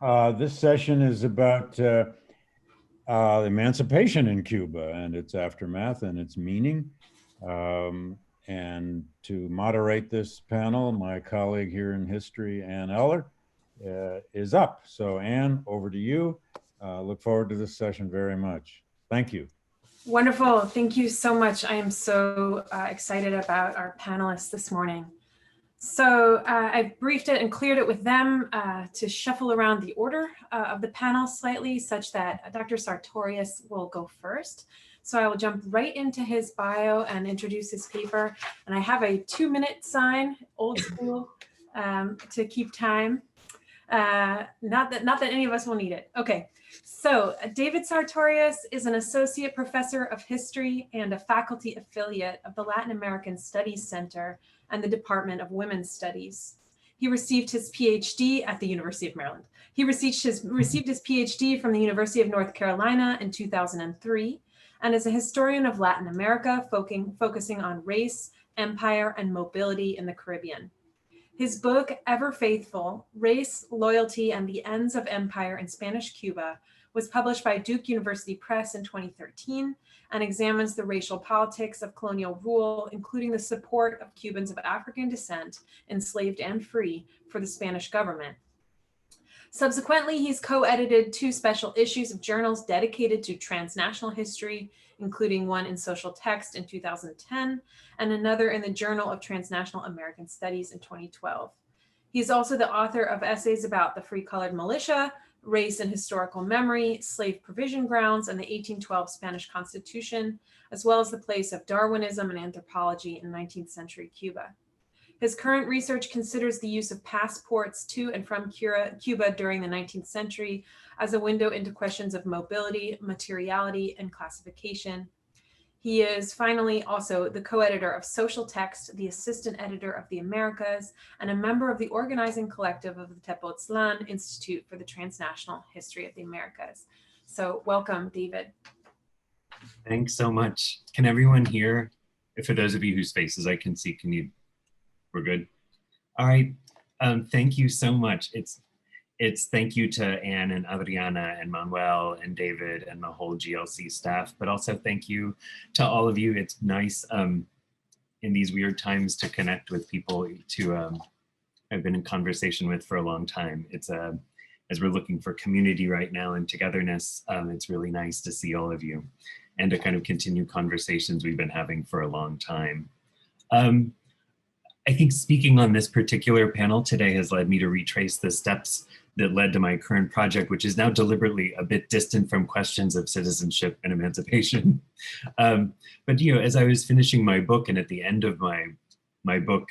This session is about emancipation in Cuba and its aftermath and its meaning. And to moderate this panel, my colleague here in history, Ann Eller, is up. So Ann, over to you. Look forward to this session very much. Thank you. Wonderful. Thank you so much. I am so excited about our panelists this morning. So I've briefed it and cleared it with them to shuffle around the order of the panel slightly, such that Dr. Sartorius will go first. So I will jump right into his bio and introduce his paper. And I have a 2-minute sign, old school, to keep time. Not that any of us will need it. Okay, so David Sartorius is an associate professor of history and a faculty affiliate of the Latin American Studies Center and the Department of Women's Studies. He received his PhD at the University of Maryland. He received his PhD from the University of North Carolina in 2003, and is a historian of Latin America, focusing on race, empire, and mobility in the Caribbean. His book, Ever Faithful: Race, Loyalty, and the Ends of Empire in Spanish Cuba, was published by Duke University Press in 2013 and examines the racial politics of colonial rule, including the support of Cubans of African descent, enslaved and free, for the Spanish government. Subsequently, he's co-edited 2 special issues of journals dedicated to transnational history, including one in Social Text in 2010 and another in the Journal of Transnational American Studies in 2012. He's also the author of essays about the Free Colored Militia, race and historical memory, slave provision grounds, and the 1812 Spanish Constitution, as well as the place of Darwinism and anthropology in 19th century Cuba. His current research considers the use of passports to and from Cuba during the 19th century as a window into questions of mobility, materiality, and classification. He is finally also the co-editor of Social Text, the assistant editor of the Americas, and a member of the organizing collective of the Tepoztlan Institute for the Transnational History of the Americas. So welcome, David. Thanks so much. Can everyone hear? For those of you whose faces I can see, we're good? All right, thank you so much. It's thank you to Anne and Adriana and Manuel and David and the whole GLC staff, but also thank you to all of you. It's nice in these weird times to connect with people I've been in conversation with for a long time. It's as we're looking for community right now and togetherness, it's really nice to see all of you and to kind of continue conversations we've been having for a long time. I think speaking on this particular panel today has led me to retrace the steps that led to my current project, which is now deliberately a bit distant from questions of citizenship and emancipation. But as I was finishing my book and at the end of my book,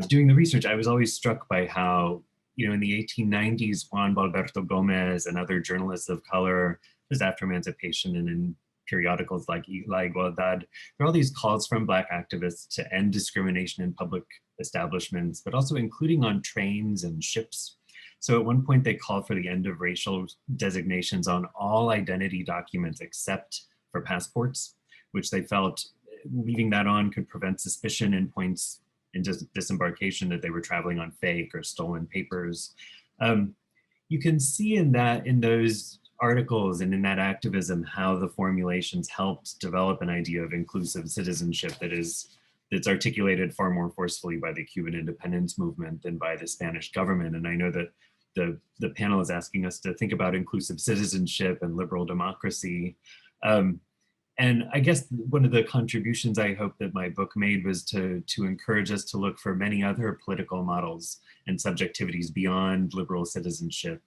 doing the research, I was always struck by how, in the 1890s, Juan Valberto Gomez and other journalists of color, this after emancipation and in periodicals like La Igualdad, there are all these calls from Black activists to end discrimination in public establishments, but also including on trains and ships. So at one point they called for the end of racial designations on all identity documents except for passports, which they felt leaving that on could prevent suspicion in points in disembarkation that they were traveling on fake or stolen papers. You can see in those articles and in that activism how the formulations helped develop an idea of inclusive citizenship that's articulated far more forcefully by the Cuban independence movement than by the Spanish government. And I know that the panel is asking us to think about inclusive citizenship and liberal democracy. And I guess one of the contributions I hope that my book made was to encourage us to look for many other political models and subjectivities beyond liberal citizenship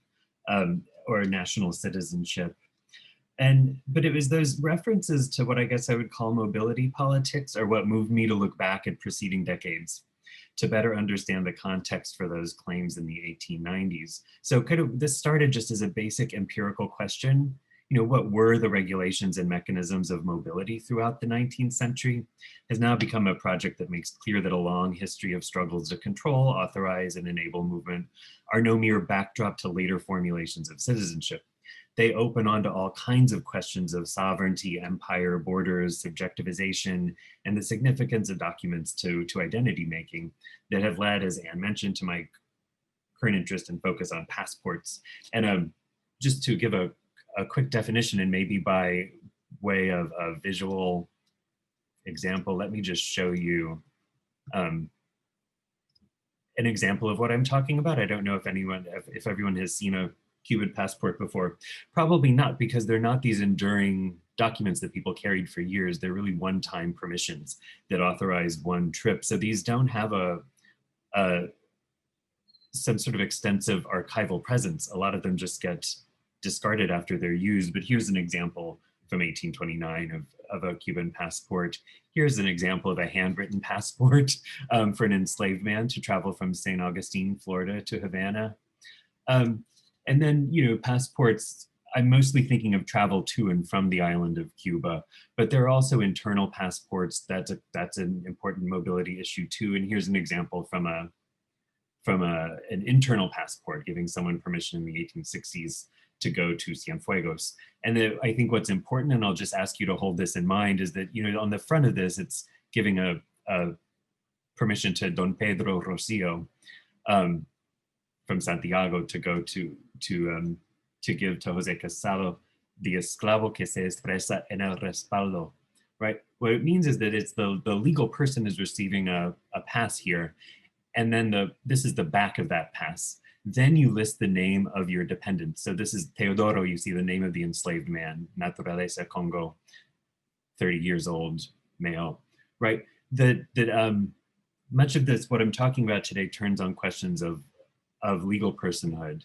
or national citizenship. But it was those references to what I guess I would call mobility politics are what moved me to look back at preceding decades to better understand the context for those claims in the 1890s. So this started just as a basic empirical question. What were the regulations and mechanisms of mobility throughout the 19th century has now become a project that makes clear that a long history of struggles to control, authorize, and enable movement are no mere backdrop to later formulations of citizenship. They open onto all kinds of questions of sovereignty, empire, borders, subjectivization, and the significance of documents to identity making that have led, as Anne mentioned, to my current interest and focus on passports. And just to give a quick definition, and maybe by way of a visual example, let me just show you an example of what I'm talking about. I don't know if everyone has seen a Cuban passport before. Probably not, because they're not these enduring documents that people carried for years. They're really one-time permissions that authorize one trip. So these don't have some sort of extensive archival presence. A lot of them just get discarded after they're used. But here's an example from 1829 of a Cuban passport. Here's an example of a handwritten passport for an enslaved man to travel from St. Augustine, Florida to Havana. And then, you know, passports, I'm mostly thinking of travel to and from the island of Cuba, but there are also internal passports. That's an important mobility issue too. And here's an example from an internal passport, giving someone permission in the 1860s to go to Cienfuegos. And I think what's important, and I'll just ask you to hold this in mind, is that, you know, on the front of this, it's giving a permission to Don Pedro Rocio from Santiago to go to give to Jose Casado the esclavo que se expresa en el respaldo, right? What it means is that it's the legal person is receiving a pass here, and then this is the back of that pass. Then you list the name of your dependent. So this is Teodoro, you see the name of the enslaved man, Naturaleza Congo, 30 years old, male, right? Much of this, what I'm talking about today, turns on questions of legal personhood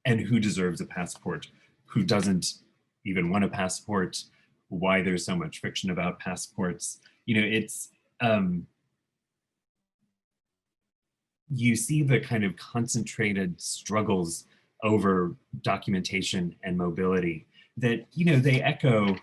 and who deserves a passport, who doesn't even want a passport, why there's so much friction about passports. You know, it's, you see the kind of concentrated struggles over documentation and mobility that, you know, they echo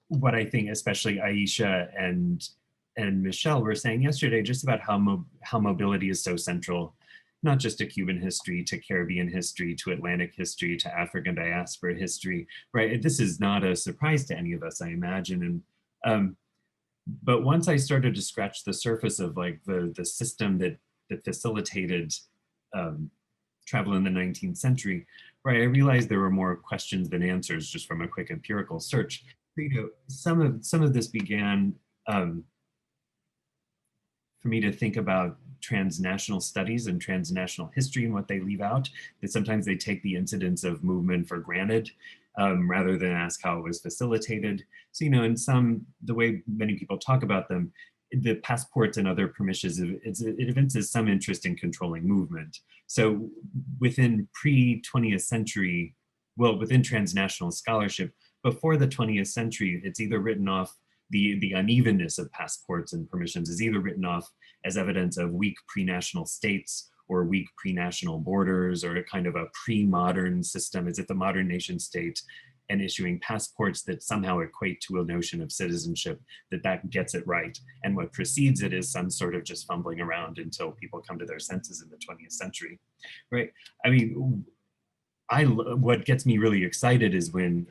what I think especially Aisha and Michelle were saying yesterday, just about how mobility is so central, not just to Cuban history, to Caribbean history, to Atlantic history, to African diaspora history, right? This is not a surprise to any of us, I imagine. And but once I started to scratch the surface of like the system that facilitated travel in the 19th century, right, I realized there were more questions than answers just from a quick empirical search. You know, some of this began for me to think about transnational studies and transnational history and what they leave out, that sometimes they take the incidence of movement for granted rather than ask how it was facilitated. So, you know, the way many people talk about them, the passports and other permissions, it evinces some interest in controlling movement. So within pre-20th century, well, within transnational scholarship, before the 20th century, it's either written off, the unevenness of passports and permissions is either written off as evidence of weak pre-national states or weak pre-national borders, or a kind of a pre-modern system. Is it the modern nation state and issuing passports that somehow equate to a notion of citizenship, that gets it right? And what precedes it is some sort of just fumbling around until people come to their senses in the 20th century, right? I mean, what gets me really excited is when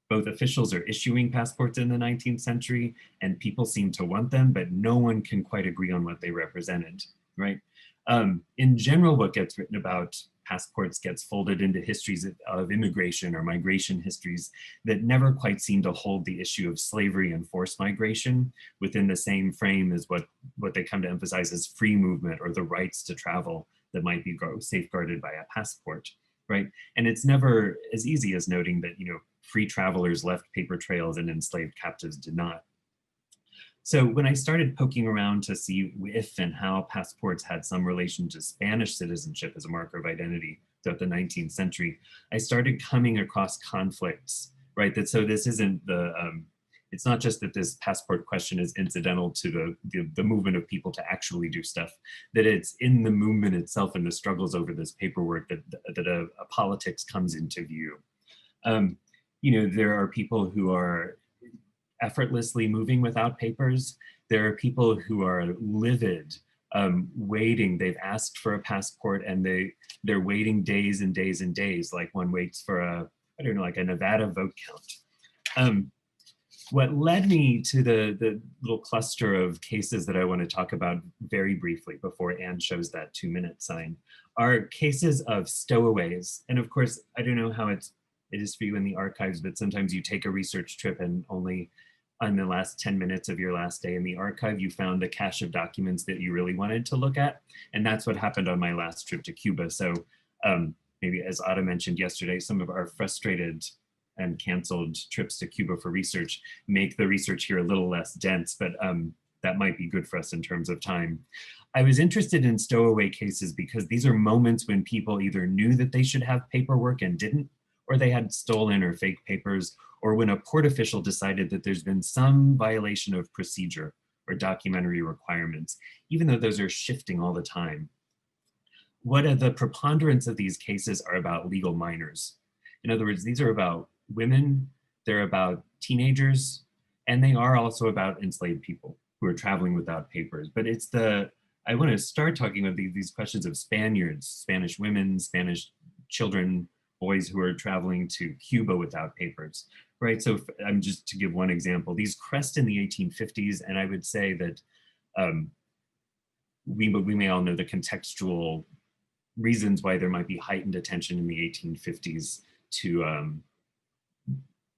both officials are issuing passports in the 19th century and people seem to want them, but no one can quite agree on what they represented, right? In general, what gets written about passports gets folded into histories of immigration or migration histories that never quite seem to hold the issue of slavery and forced migration within the same frame as what they come to emphasize as free movement or the rights to travel that might be safeguarded by a passport, right? And it's never as easy as noting that, you know, free travelers left paper trails and enslaved captives did not. So when I started poking around to see if and how passports had some relation to Spanish citizenship as a marker of identity throughout the 19th century, I started coming across conflicts, right? So this isn't it's not just that this passport question is incidental to the movement of people to actually do stuff, that it's in the movement itself and the struggles over this paperwork that a politics comes into view. You know, there are people who are effortlessly moving without papers. There are people who are livid, waiting. They've asked for a passport and they're waiting days and days and days, like one waits for like a Nevada vote count. what led me to the little cluster of cases that I want to talk about very briefly before Anne shows that 2-minute sign are cases of stowaways. And of course, I don't know how it is for you in the archives, but sometimes you take a research trip and only on the last 10 minutes of your last day in the archive, you found the cache of documents that you really wanted to look at. And that's what happened on my last trip to Cuba. So maybe as Ada mentioned yesterday, some of our frustrated and canceled trips to Cuba for research make the research here a little less dense, but that might be good for us in terms of time. I was interested in stowaway cases because these are moments when people either knew that they should have paperwork and didn't, or they had stolen or fake papers, or when a port official decided that there's been some violation of procedure or documentary requirements, even though those are shifting all the time. What are the preponderance of these cases are about legal minors. In other words, these are about women, they're about teenagers, and they are also about enslaved people who are traveling without papers. But it's I want to start talking about these questions of Spaniards, Spanish women, Spanish children, boys who are traveling to Cuba without papers, right? So I'm just to give one example, these crest in the 1850s, and I would say that we may all know the contextual reasons why there might be heightened attention in the 1850s to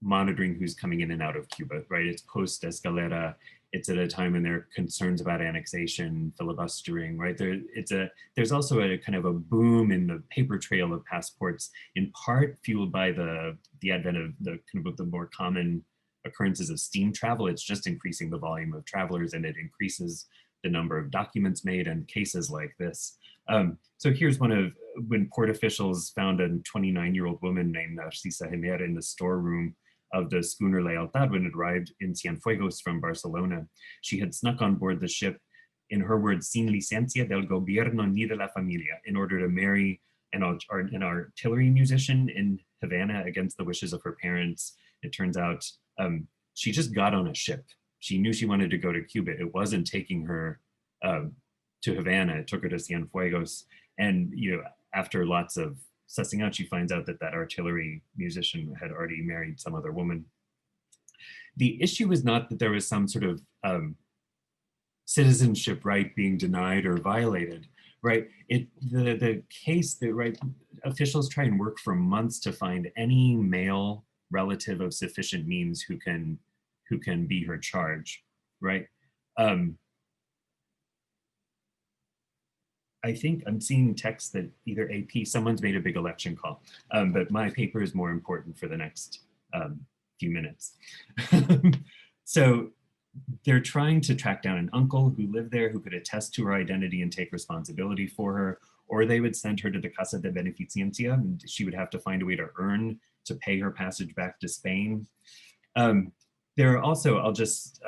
monitoring who's coming in and out of Cuba, right? It's post-Escalera. It's at a time when there are concerns about annexation, filibustering, right? There's also a kind of a boom in the paper trail of passports, in part fueled by the advent of the kind of the more common occurrences of steam travel. It's just increasing the volume of travelers, and it increases the number of documents made and cases like this. So here's one of when port officials found a 29-year-old woman named Narcisa Genera in the storeroom of the schooner Lealtad when it arrived in Cienfuegos from Barcelona. She had snuck on board the ship, in her words, sin licencia del gobierno ni de la familia, in order to marry an artillery musician in Havana against the wishes of her parents. It turns out she just got on a ship. She knew she wanted to go to Cuba. It wasn't taking her to Havana. It took her to Cienfuegos. And after lots of sussing out, she finds out that that artillery musician had already married some other woman. The issue is not that there was some sort of citizenship right being denied or violated, right? The case that, right, officials try and work for months to find any male relative of sufficient means who can be her charge, right? I think I'm seeing text that either AP, someone's made a big election call, but my paper is more important for the next few minutes. So they're trying to track down an uncle who lived there, who could attest to her identity and take responsibility for her, or they would send her to the Casa de Beneficencia, and she would have to find a way to earn to pay her passage back to Spain. There are also, I'll just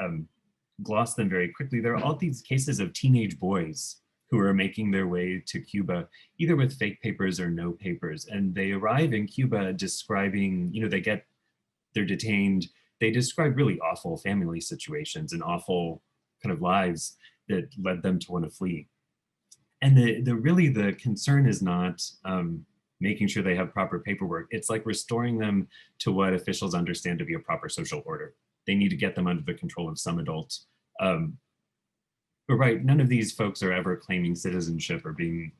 gloss them very quickly, there are all these cases of teenage boys who are making their way to Cuba, either with fake papers or no papers. And they arrive in Cuba describing, they're detained. They describe really awful family situations and awful kind of lives that led them to want to flee. And the concern is not making sure they have proper paperwork. It's like restoring them to what officials understand to be a proper social order. They need to get them under the control of some adult. But right, none of these folks are ever claiming citizenship or being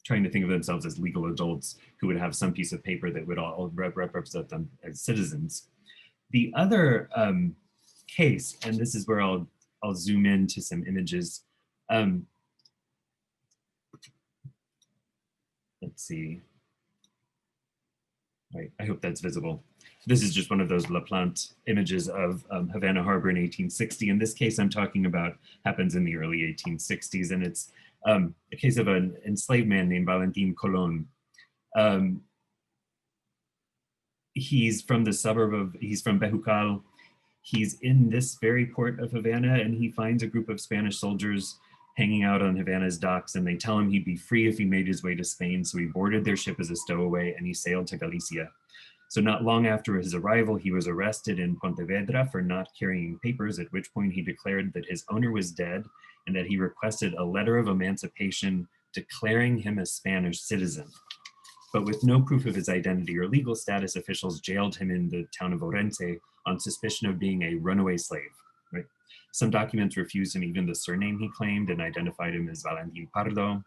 trying to think of themselves as legal adults who would have some piece of paper that would all represent them as citizens. The other case, and this is where I'll zoom in to some images. Let's see. Right, I hope that's visible. This is just one of those La Plante images of Havana Harbor in 1860. In this case, I'm talking about happens in the early 1860s, and it's a case of an enslaved man named Valentin Colon. He's from the suburb he's from Bejucal. He's in this very port of Havana, and he finds a group of Spanish soldiers hanging out on Havana's docks, and they tell him he'd be free if he made his way to Spain. So he boarded their ship as a stowaway, and he sailed to Galicia. So not long after his arrival, he was arrested in Pontevedra for not carrying papers, at which point he declared that his owner was dead and that he requested a letter of emancipation declaring him a Spanish citizen. but with no proof of his identity or legal status, officials jailed him in the town of Orense on suspicion of being a runaway slave. Right? Some documents refused him even the surname he claimed and identified him as Valentin Pardo.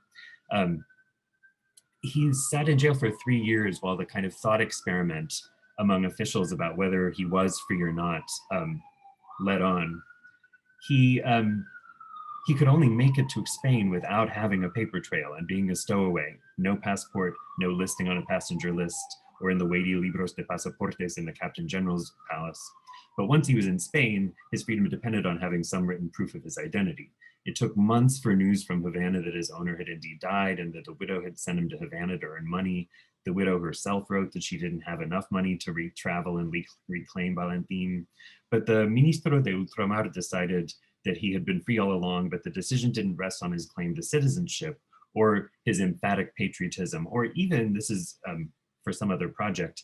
He sat in jail for 3 years while the kind of thought experiment among officials about whether he was free or not led on. He could only make it to Spain without having a paper trail and being a stowaway. No passport, no listing on a passenger list or in the weighty libros de pasaportes in the Captain General's palace. But once he was in Spain, his freedom depended on having some written proof of his identity. It took months for news from Havana that his owner had indeed died and that the widow had sent him to Havana to earn money. The widow herself wrote that she didn't have enough money to travel and reclaim Valentin. But the Ministro de Ultramar decided that he had been free all along, but the decision didn't rest on his claim to citizenship or his emphatic patriotism, or even, this is for some other project,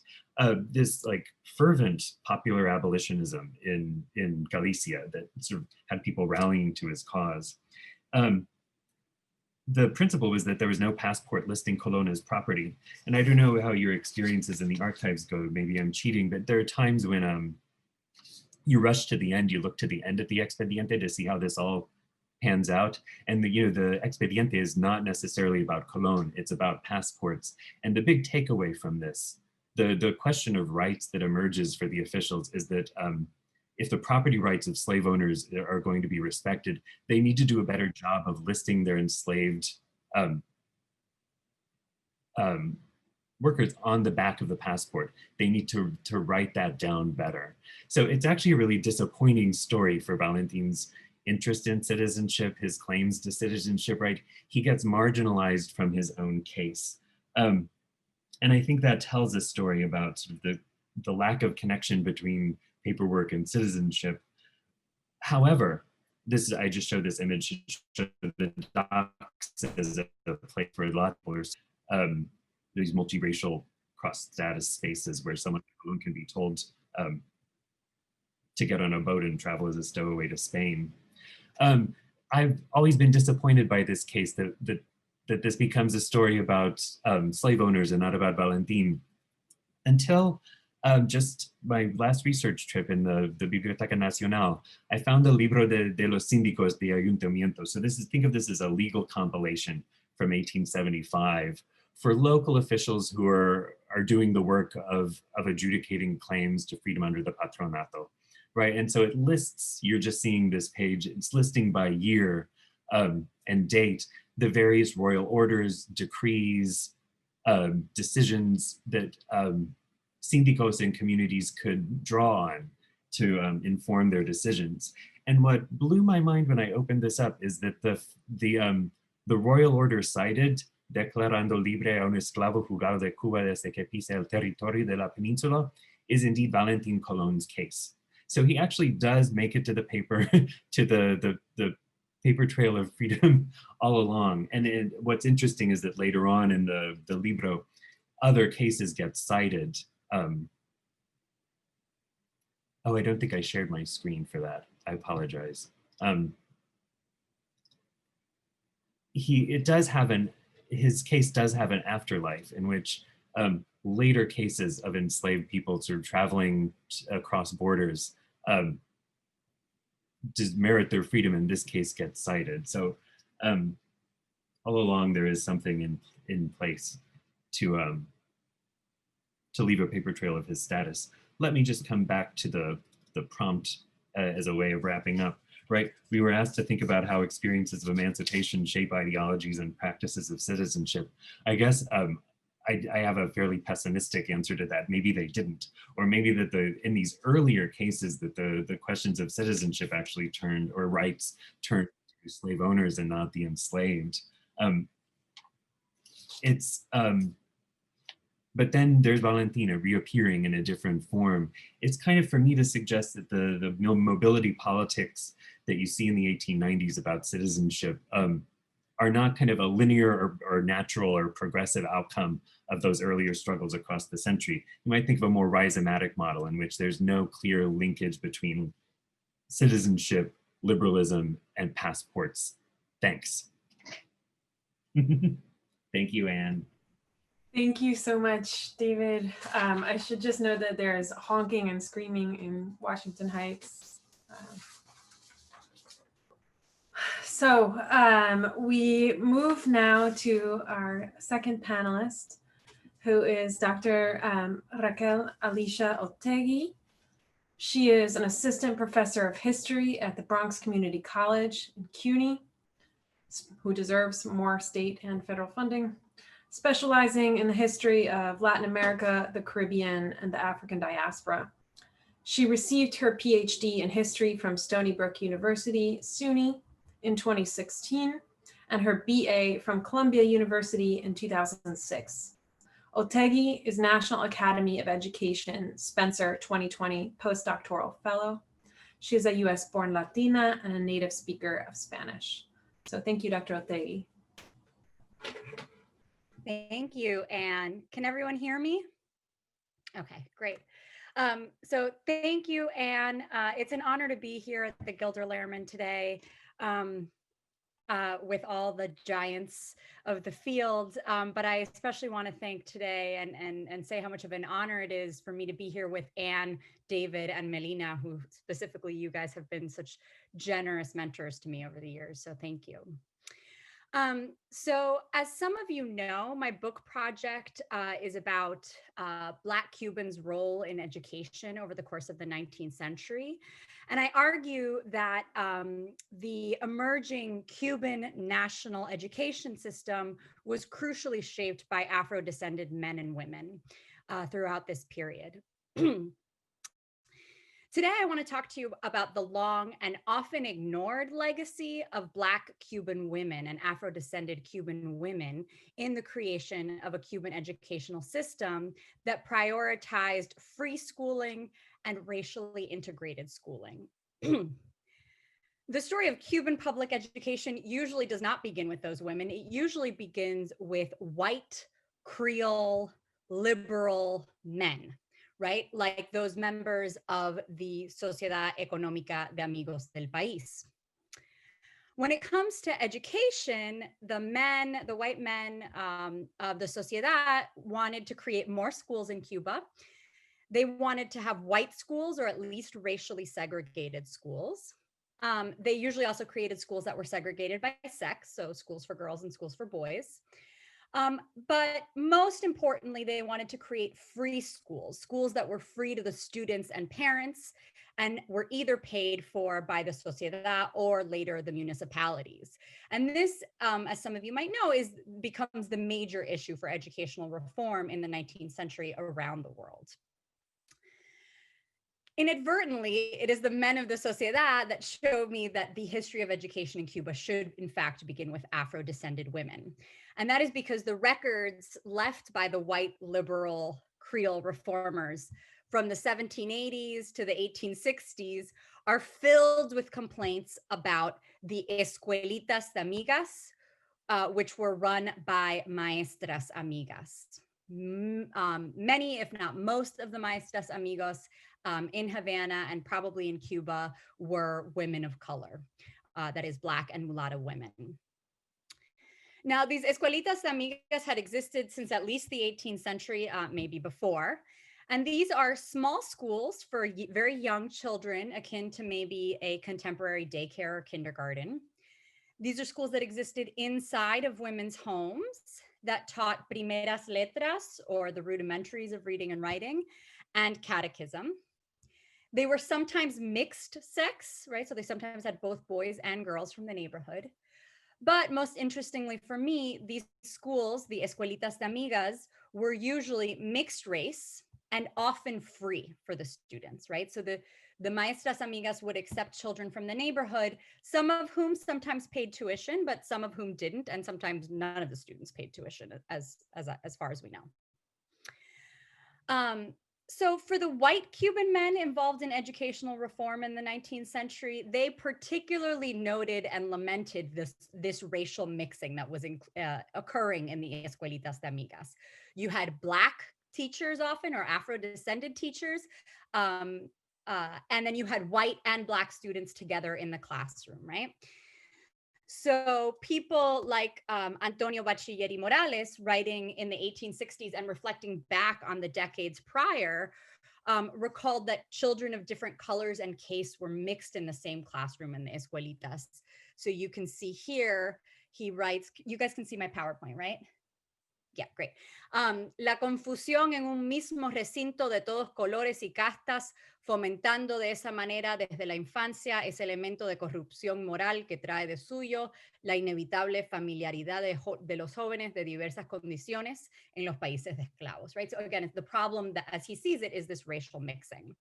this like fervent popular abolitionism in Galicia that sort of had people rallying to his cause. The principle was that there was no passport listing Colon as property. And I don't know how your experiences in the archives go, maybe I'm cheating, but there are times when you rush to the end, you look to the end of the expediente to see how this all pans out. And the expediente is not necessarily about Colon, it's about passports. And the big takeaway from this, the question of rights that emerges for the officials is that if the property rights of slave owners are going to be respected, they need to do a better job of listing their enslaved workers on the back of the passport. They need to write that down better. So it's actually a really disappointing story for Valentin's interest in citizenship, his claims to citizenship, right? He gets marginalized from his own case. And I think that tells a story about sort of the lack of connection between paperwork and citizenship. However, I just showed this image to show the docks as a place for a lot of these multiracial cross-status spaces where someone can be told to get on a boat and travel as a stowaway to Spain. I've always been disappointed by this case that this becomes a story about slave owners and not about Valentin, until just my last research trip in the Biblioteca Nacional. I found the Libro de los Síndicos de Ayuntamiento. So think of this as a legal compilation from 1875 for local officials who are doing the work of adjudicating claims to freedom under the patronato, right? And so it lists, you're just seeing this page, it's listing by year and date, the various royal orders, decrees, decisions that syndicos and communities could draw on to inform their decisions. And what blew my mind when I opened this up is that the royal order cited, declarando libre a un esclavo jugado de Cuba desde que pisa el territorio de la península, is indeed Valentin Colon's case. So he actually does make it to the paper, to the paper trail of freedom all along. And what's interesting is that later on in the Libro, other cases get cited. Oh, I don't think I shared my screen for that. I apologize. His case does have an afterlife in which later cases of enslaved people sort of traveling across borders just merit their freedom, in this case gets cited. So all along there is something in place to leave a paper trail of his status. Let me just come back to the prompt as a way of wrapping up. Right, we were asked to think about how experiences of emancipation shape ideologies and practices of citizenship. I guess I have a fairly pessimistic answer to that. Maybe they didn't, or maybe that in these earlier cases that the questions of citizenship actually rights turned to slave owners and not the enslaved. But then there's Valentina reappearing in a different form. It's kind of for me to suggest that the mobility politics that you see in the 1890s about citizenship are not kind of a linear or natural or progressive outcome of those earlier struggles across the century. You might think of a more rhizomatic model in which there's no clear linkage between citizenship, liberalism, and passports. Thanks. Thank you, Anne. Thank you so much, David. I should just know that there's honking and screaming in Washington Heights. We move now to our second panelist, who is Dr. Raquel Alicia Otheguy. She is an assistant professor of history at the Bronx Community College in CUNY, who deserves more state and federal funding, specializing in the history of Latin America, the Caribbean, and the African diaspora. She received her PhD in history from Stony Brook University, SUNY, in 2016, and her BA from Columbia University in 2006. Otheguy is National Academy of Education Spencer 2020 postdoctoral fellow. She is a US-born Latina and a native speaker of Spanish. So thank you, Dr. Otheguy. Thank you, Anne. Can everyone hear me? Okay, great. So thank you, Anne. It's an honor to be here at the Gilder Lehrman today with all the giants of the field. But I especially want to thank today and say how much of an honor it is for me to be here with Anne, David, and Melina, who specifically you guys have been such generous mentors to me over the years. So thank you. So as some of you know, my book project is about Black Cubans' role in education over the course of the 19th century. And I argue that the emerging Cuban national education system was crucially shaped by Afro-descended men and women throughout this period. Today, I want to talk to you about the long and often ignored legacy of Black Cuban women and Afro-descended Cuban women in the creation of a Cuban educational system that prioritized free schooling and racially integrated schooling. The story of Cuban public education usually does not begin with those women. It usually begins with white, Creole, liberal men, right? Like those members of the Sociedad Económica de Amigos del País. When it comes to education, the white men of the Sociedad wanted to create more schools in Cuba. They wanted to have white schools or at least racially segregated schools. They usually also created schools that were segregated by sex, so schools for girls and schools for boys. But most importantly, they wanted to create free schools, schools that were free to the students and parents and were either paid for by the Sociedad or later the municipalities. And this, as some of you might know, becomes the major issue for educational reform in the 19th century around the world. Inadvertently, it is the men of the Sociedad that showed me that the history of education in Cuba should, in fact, begin with Afro-descended women. And that is because the records left by the white liberal Creole reformers from the 1780s to the 1860s are filled with complaints about the escuelitas de amigas, which were run by maestras amigas. Many, if not most of the maestras amigos in Havana and probably in Cuba were women of color, that is Black and mulatto women. Now, these escuelitas de amigas had existed since at least the 18th century, maybe before. And these are small schools for very young children, akin to maybe a contemporary daycare or kindergarten. These are schools that existed inside of women's homes that taught primeras letras, or the rudimentaries of reading and writing, and catechism. They were sometimes mixed sex, right? So they sometimes had both boys and girls from the neighborhood. But most interestingly for me, these schools, the escuelitas de amigas, were usually mixed race and often free for the students, right? So the maestras amigas would accept children from the neighborhood, some of whom sometimes paid tuition, but some of whom didn't, and sometimes none of the students paid tuition, as far as we know. So for the white Cuban men involved in educational reform in the 19th century, they particularly noted and lamented this racial mixing that was occurring in the escuelitas de amigas. You had Black teachers often, or Afro-descended teachers, and then you had white and Black students together in the classroom, right? So people like Antonio Bachiller y Morales, writing in the 1860s and reflecting back on the decades prior, recalled that children of different colors and caste were mixed in the same classroom in the escuelitas. So you can see here, he writes, you guys can see my PowerPoint, right? Yeah, great. La confusión en un mismo recinto de todos colores y castas, fomentando de esa manera desde la infancia ese elemento de corrupción moral que trae de suyo la inevitable familiaridad de los jóvenes de diversas condiciones en los países de esclavos, right? So again, the problem that, as he sees it, is this racial mixing.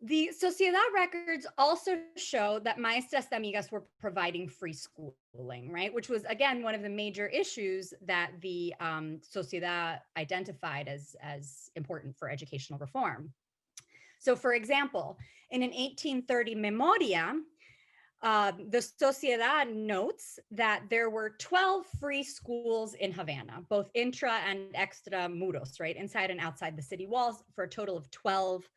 The Sociedad records also show that maestras de amigas were providing free schooling, right? Which was, again, one of the major issues that the Sociedad identified as important for educational reform. So for example, in an 1830 memoria, the Sociedad notes that there were 12 free schools in Havana, both intra and extra muros, right? Inside and outside the city walls, for a total of 12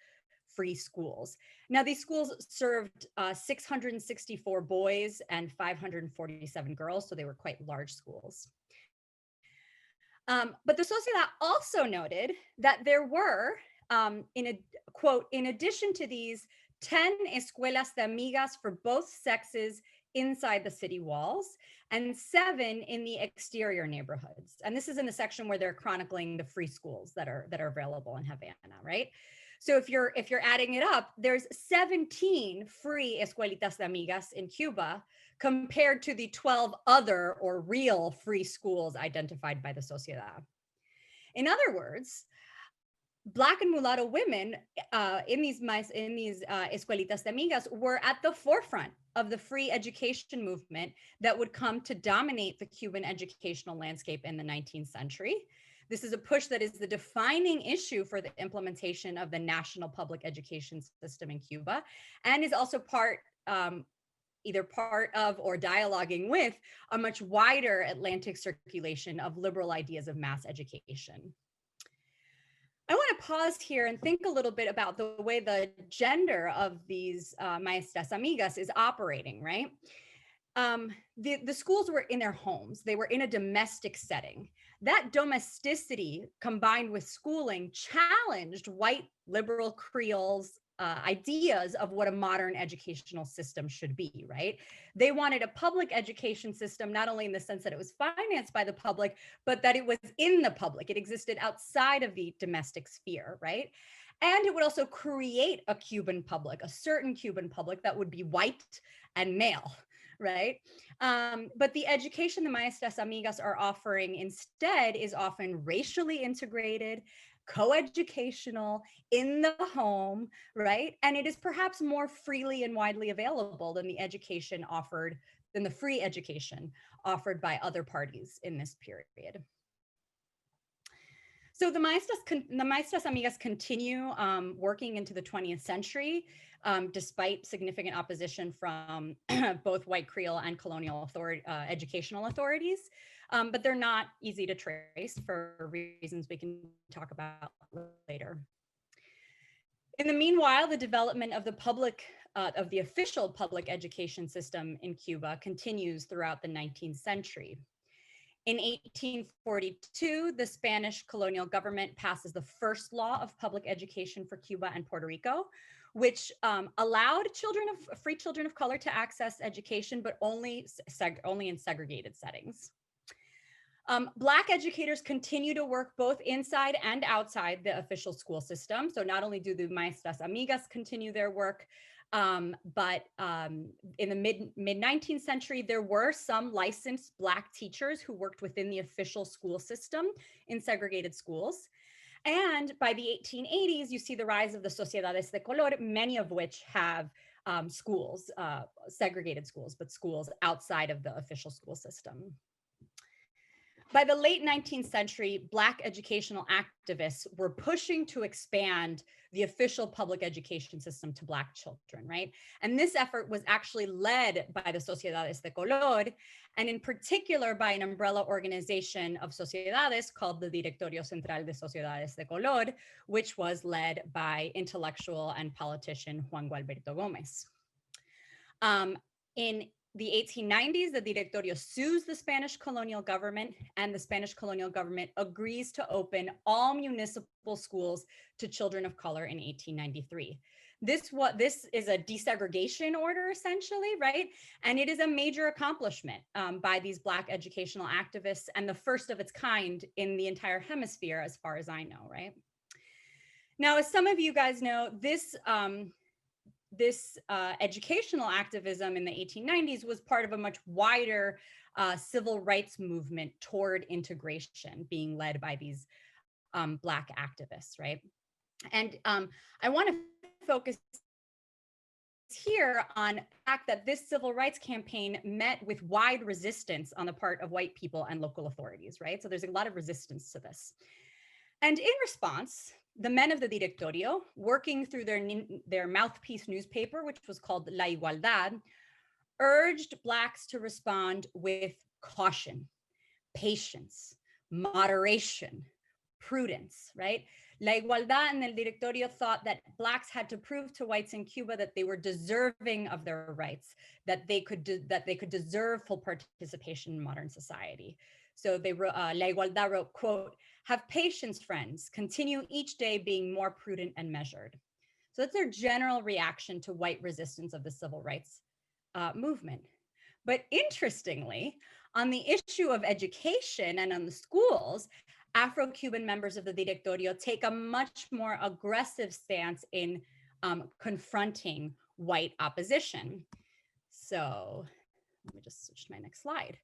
free schools. Now, these schools served 664 boys and 547 girls, so they were quite large schools. But the Sociedad also noted that there were, in addition to these, 10 escuelas de amigas for both sexes inside the city walls and 7 in the exterior neighborhoods. And this is in the section where they're chronicling the free schools that are available in Havana, right? So if you're adding it up, there's 17 free escuelitas de amigas in Cuba compared to the 12 other or real free schools identified by the Sociedad. In other words, Black and mulatto women in these escuelitas de amigas were at the forefront of the free education movement that would come to dominate the Cuban educational landscape in the 19th century. This is a push that is the defining issue for the implementation of the national public education system in Cuba, and is also either part of or dialoguing with a much wider Atlantic circulation of liberal ideas of mass education. I want to pause here and think a little bit about the way the gender of these maestras amigas is operating, right? The schools were in their homes. They were in a domestic setting. That domesticity combined with schooling challenged white liberal Creoles' ideas of what a modern educational system should be, right? They wanted a public education system, not only in the sense that it was financed by the public, but that it was in the public. It existed outside of the domestic sphere, right? And it would also create a Cuban public, a certain Cuban public that would be white and male, right? But the education the maestras amigas are offering instead is often racially integrated, co-educational, in the home, right? And it is perhaps more freely and widely available than the education offered, than the free education offered by other parties in this period. So the maestras amigas continue working into the 20th century, despite significant opposition from both white Creole and colonial educational authorities. But they're not easy to trace for reasons we can talk about later. In the meanwhile, the development of the official public education system in Cuba continues throughout the 19th century. In 1842, the Spanish colonial government passes the first law of public education for Cuba and Puerto Rico, which allowed free children of color to access education, but only in segregated settings. Black educators continue to work both inside and outside the official school system. So not only do the maestras amigas continue their work, but in the mid-19th century, there were some licensed Black teachers who worked within the official school system in segregated schools. And by the 1880s, you see the rise of the sociedades de color, many of which have schools, segregated schools, but schools outside of the official school system. By the late 19th century, Black educational activists were pushing to expand the official public education system to Black children, right? And this effort was actually led by the Sociedades de Color, and in particular by an umbrella organization of sociedades called the Directorio Central de Sociedades de Color, which was led by intellectual and politician Juan Gualberto Gómez. In the 1890s, the Directorio sues the Spanish colonial government, and the Spanish colonial government agrees to open all municipal schools to children of color in 1893. This is a desegregation order, essentially, right? And it is a major accomplishment by these Black educational activists, and the first of its kind in the entire hemisphere, as far as I know, right? Now, as some of you guys know, this educational activism in the 1890s was part of a much wider civil rights movement toward integration being led by these Black activists, right? And I want to focus here on the fact that this civil rights campaign met with wide resistance on the part of white people and local authorities, right? So there's a lot of resistance to this. And in response, the men of the Directorio, working through their mouthpiece newspaper, which was called La Igualdad, urged Blacks to respond with caution, patience, moderation, prudence, right? La Igualdad and El Directorio thought that Blacks had to prove to whites in Cuba that they were deserving of their rights, that they could deserve full participation in modern society. So they wrote, La Igualdad wrote, quote, "Have patience, friends. Continue each day being more prudent and measured." So that's their general reaction to white resistance of the civil rights movement. But interestingly, on the issue of education and on the schools, Afro-Cuban members of the Directorio take a much more aggressive stance in confronting white opposition. So let me just switch to my next slide.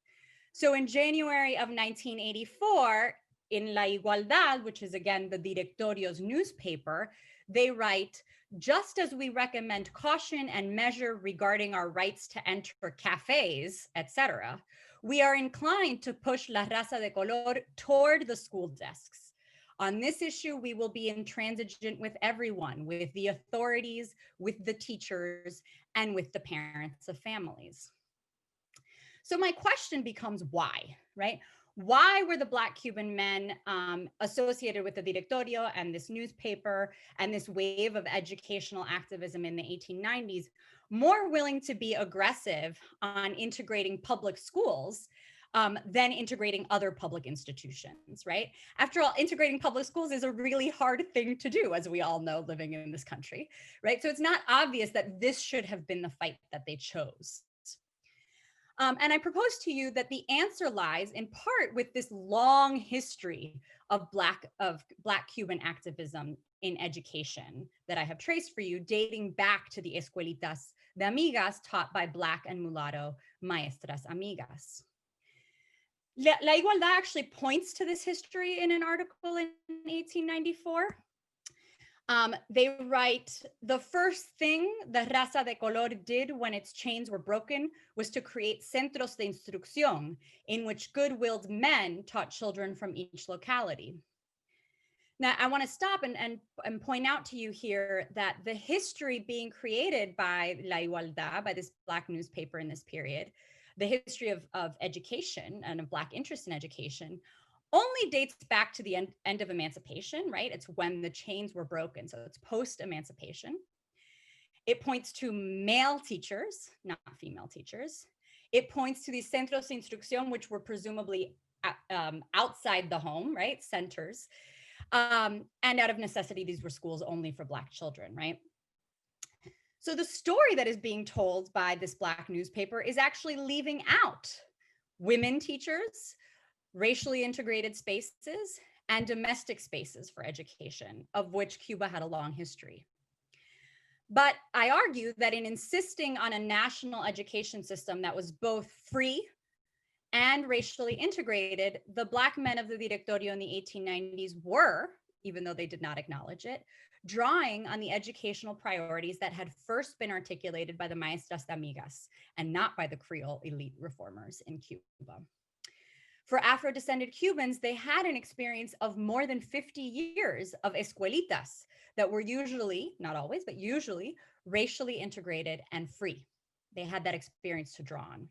So in January of 1984, in La Igualdad, which is again the Directorio's newspaper, they write, "Just as we recommend caution and measure regarding our rights to enter cafes, etc., we are inclined to push La Raza de Color toward the school desks. On this issue, we will be intransigent with everyone, with the authorities, with the teachers, and with the parents of families." So my question becomes why, right? Why were the Black Cuban men associated with the Directorio and this newspaper and this wave of educational activism in the 1890s more willing to be aggressive on integrating public schools than integrating other public institutions, right? After all, integrating public schools is a really hard thing to do, as we all know, living in this country, right? So it's not obvious that this should have been the fight that they chose. And I propose to you that the answer lies in part with this long history of Black Cuban activism in education that I have traced for you, dating back to the escuelitas de amigas taught by Black and mulatto maestras amigas. La Igualdad actually points to this history in an article in 1894. They write, "The first thing the Raza de Color did when its chains were broken was to create centros de instrucción in which good-willed men taught children from each locality." Now, I want to stop and point out to you here that the history being created by La Igualdad, by this Black newspaper in this period, the history of education and of Black interest in education, only dates back to the end of emancipation, right? It's when the chains were broken. So it's post-emancipation. It points to male teachers, not female teachers. It points to the centros de instrucción, which were presumably outside the home, right? Centers. And out of necessity, these were schools only for Black children, right? So the story that is being told by this Black newspaper is actually leaving out women teachers, racially integrated spaces, and domestic spaces for education, of which Cuba had a long history. But I argue that in insisting on a national education system that was both free and racially integrated, the Black men of the Directorio in the 1890s were, even though they did not acknowledge it, drawing on the educational priorities that had first been articulated by the maestras de amigas and not by the Creole elite reformers in Cuba. For Afro-descended Cubans, they had an experience of more than 50 years of escuelitas that were usually, not always, but usually racially integrated and free. They had that experience to draw on.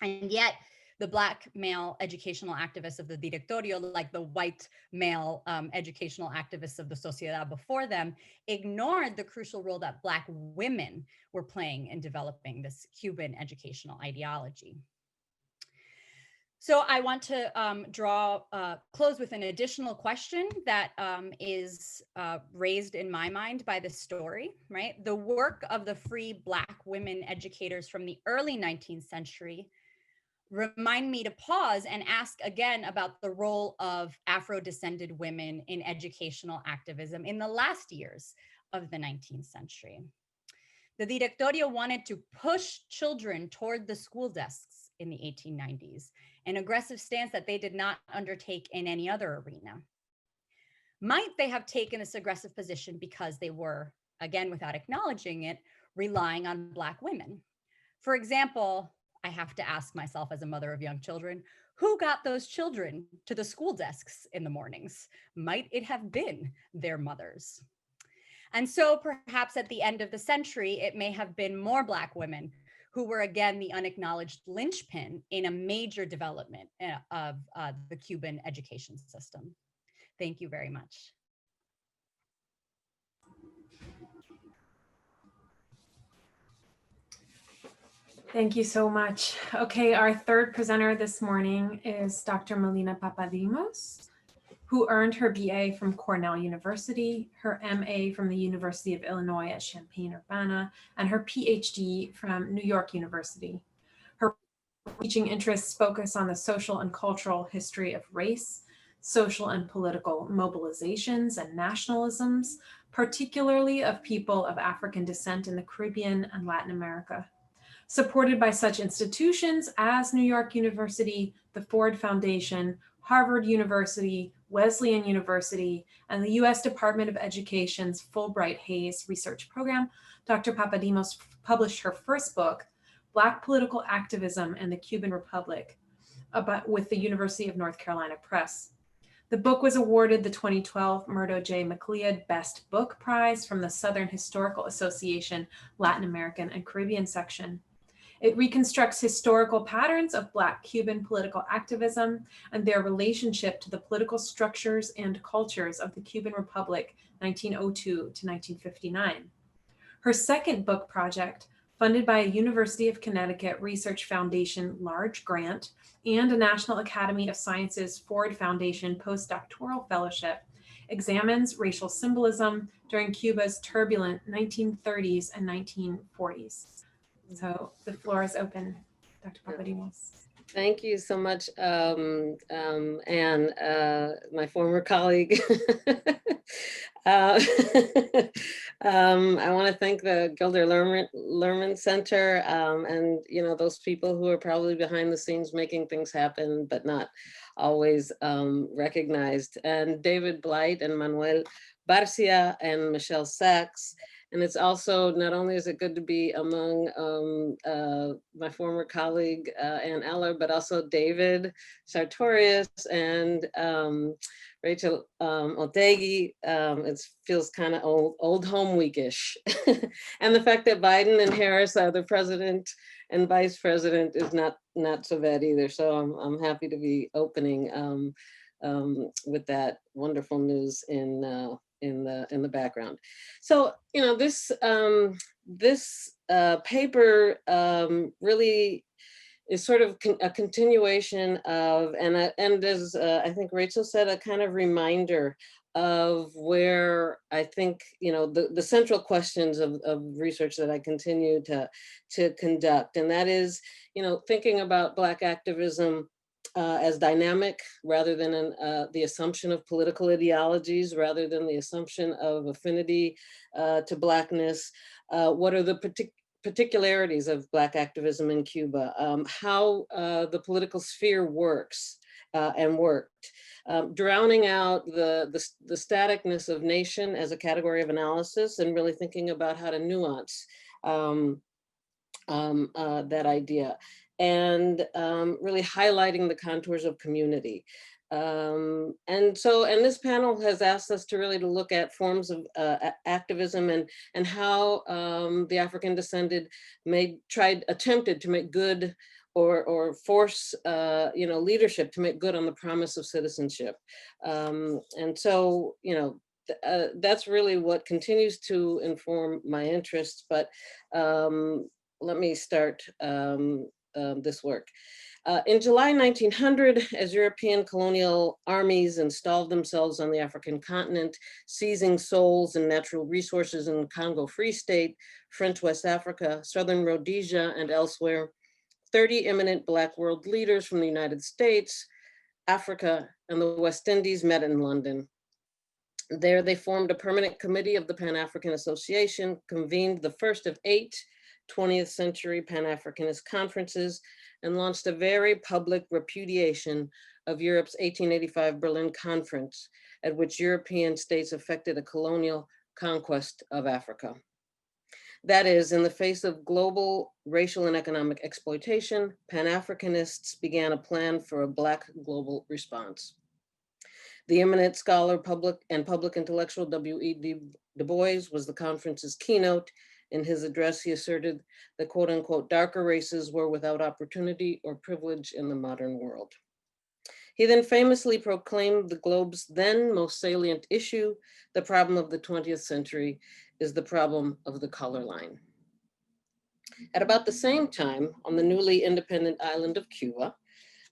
And yet, the Black male educational activists of the Directorio, like the white male educational activists of the Sociedad before them, ignored the crucial role that Black women were playing in developing this Cuban educational ideology. So I want to close with an additional question that is raised in my mind by this story, right? The work of the free Black women educators from the early 19th century remind me to pause and ask again about the role of Afro-descended women in educational activism in the last years of the 19th century. The Directorio wanted to push children toward the school desks in the 1890s, an aggressive stance that they did not undertake in any other arena. Might they have taken this aggressive position because they were, again, without acknowledging it, relying on Black women? For example, I have to ask myself as a mother of young children, who got those children to the school desks in the mornings? Might it have been their mothers? And so perhaps at the end of the century, it may have been more Black women who were, again, the unacknowledged linchpin in a major development of the Cuban education system. Thank you very much. Thank you so much. Okay, our third presenter this morning is Dr. Melina Pappademos, who earned her BA from Cornell University, her MA from the University of Illinois at Champaign-Urbana, and her PhD from New York University. Her teaching interests focus on the social and cultural history of race, social and political mobilizations and nationalisms, particularly of people of African descent in the Caribbean and Latin America. Supported by such institutions as New York University, the Ford Foundation, Harvard University, Wesleyan University, and the U.S. Department of Education's Fulbright Hays Research Program, Dr. Pappademos published her first book, Black Political Activism and the Cuban Republic, with the University of North Carolina Press. The book was awarded the 2012 Murdo J. MacLeod Best Book Prize from the Southern Historical Association Latin American and Caribbean section. It reconstructs historical patterns of Black Cuban political activism and their relationship to the political structures and cultures of the Cuban Republic, 1902 to 1959. Her second book project, funded by a University of Connecticut Research Foundation large grant and a National Academy of Sciences Ford Foundation postdoctoral fellowship, examines racial symbolism during Cuba's turbulent 1930s and 1940s. So the floor is open, Dr. Pappademos. Thank you so much, Anne, my former colleague. I want to thank the Gilder Lehrman Center and those people who are probably behind the scenes making things happen, but not always recognized. And David Blight and Manuel Barcia and Michelle Sachs. And it's also, not only is it good to be among my former colleague, Ann Eller, but also David Sartorius and Rachel Otheguy. It feels kind of old home weekish. And the fact that Biden and Harris are the president and vice president is not so bad either. So I'm happy to be opening with that wonderful news in the background. So this paper really is sort of a continuation of, and as I think Rachel said, a kind of reminder of where I think the central questions of research that I continue to conduct, and that is thinking about Black activism as dynamic rather than the assumption of political ideologies, rather than the assumption of affinity to Blackness. What are the particularities of Black activism in Cuba? How the political sphere works and worked. Drowning out the staticness of nation as a category of analysis, and really thinking about how to nuance that idea. And really highlighting the contours of community. And this panel has asked us to really look at forms of activism and how the African descended attempted to make good or force leadership to make good on the promise of citizenship. And so, that's really what continues to inform my interests. But let me start this work. In July 1900, as European colonial armies installed themselves on the African continent, seizing souls and natural resources in Congo Free State, French West Africa, Southern Rhodesia, and elsewhere, 30 eminent Black world leaders from the United States, Africa, and the West Indies met in London. There they formed a permanent committee of the Pan-African Association, convened the first of 8 20th century Pan-Africanist conferences, and launched a very public repudiation of Europe's 1885 Berlin Conference, at which European states effected a colonial conquest of Africa. That is, in the face of global racial and economic exploitation, Pan-Africanists began a plan for a Black global response. The eminent scholar, public intellectual W.E. Du Bois was the conference's keynote. In his address, he asserted that, quote unquote, darker races were without opportunity or privilege in the modern world. He then famously proclaimed the globe's then most salient issue, the problem of the 20th century is the problem of the color line. At about the same time, on the newly independent island of Cuba,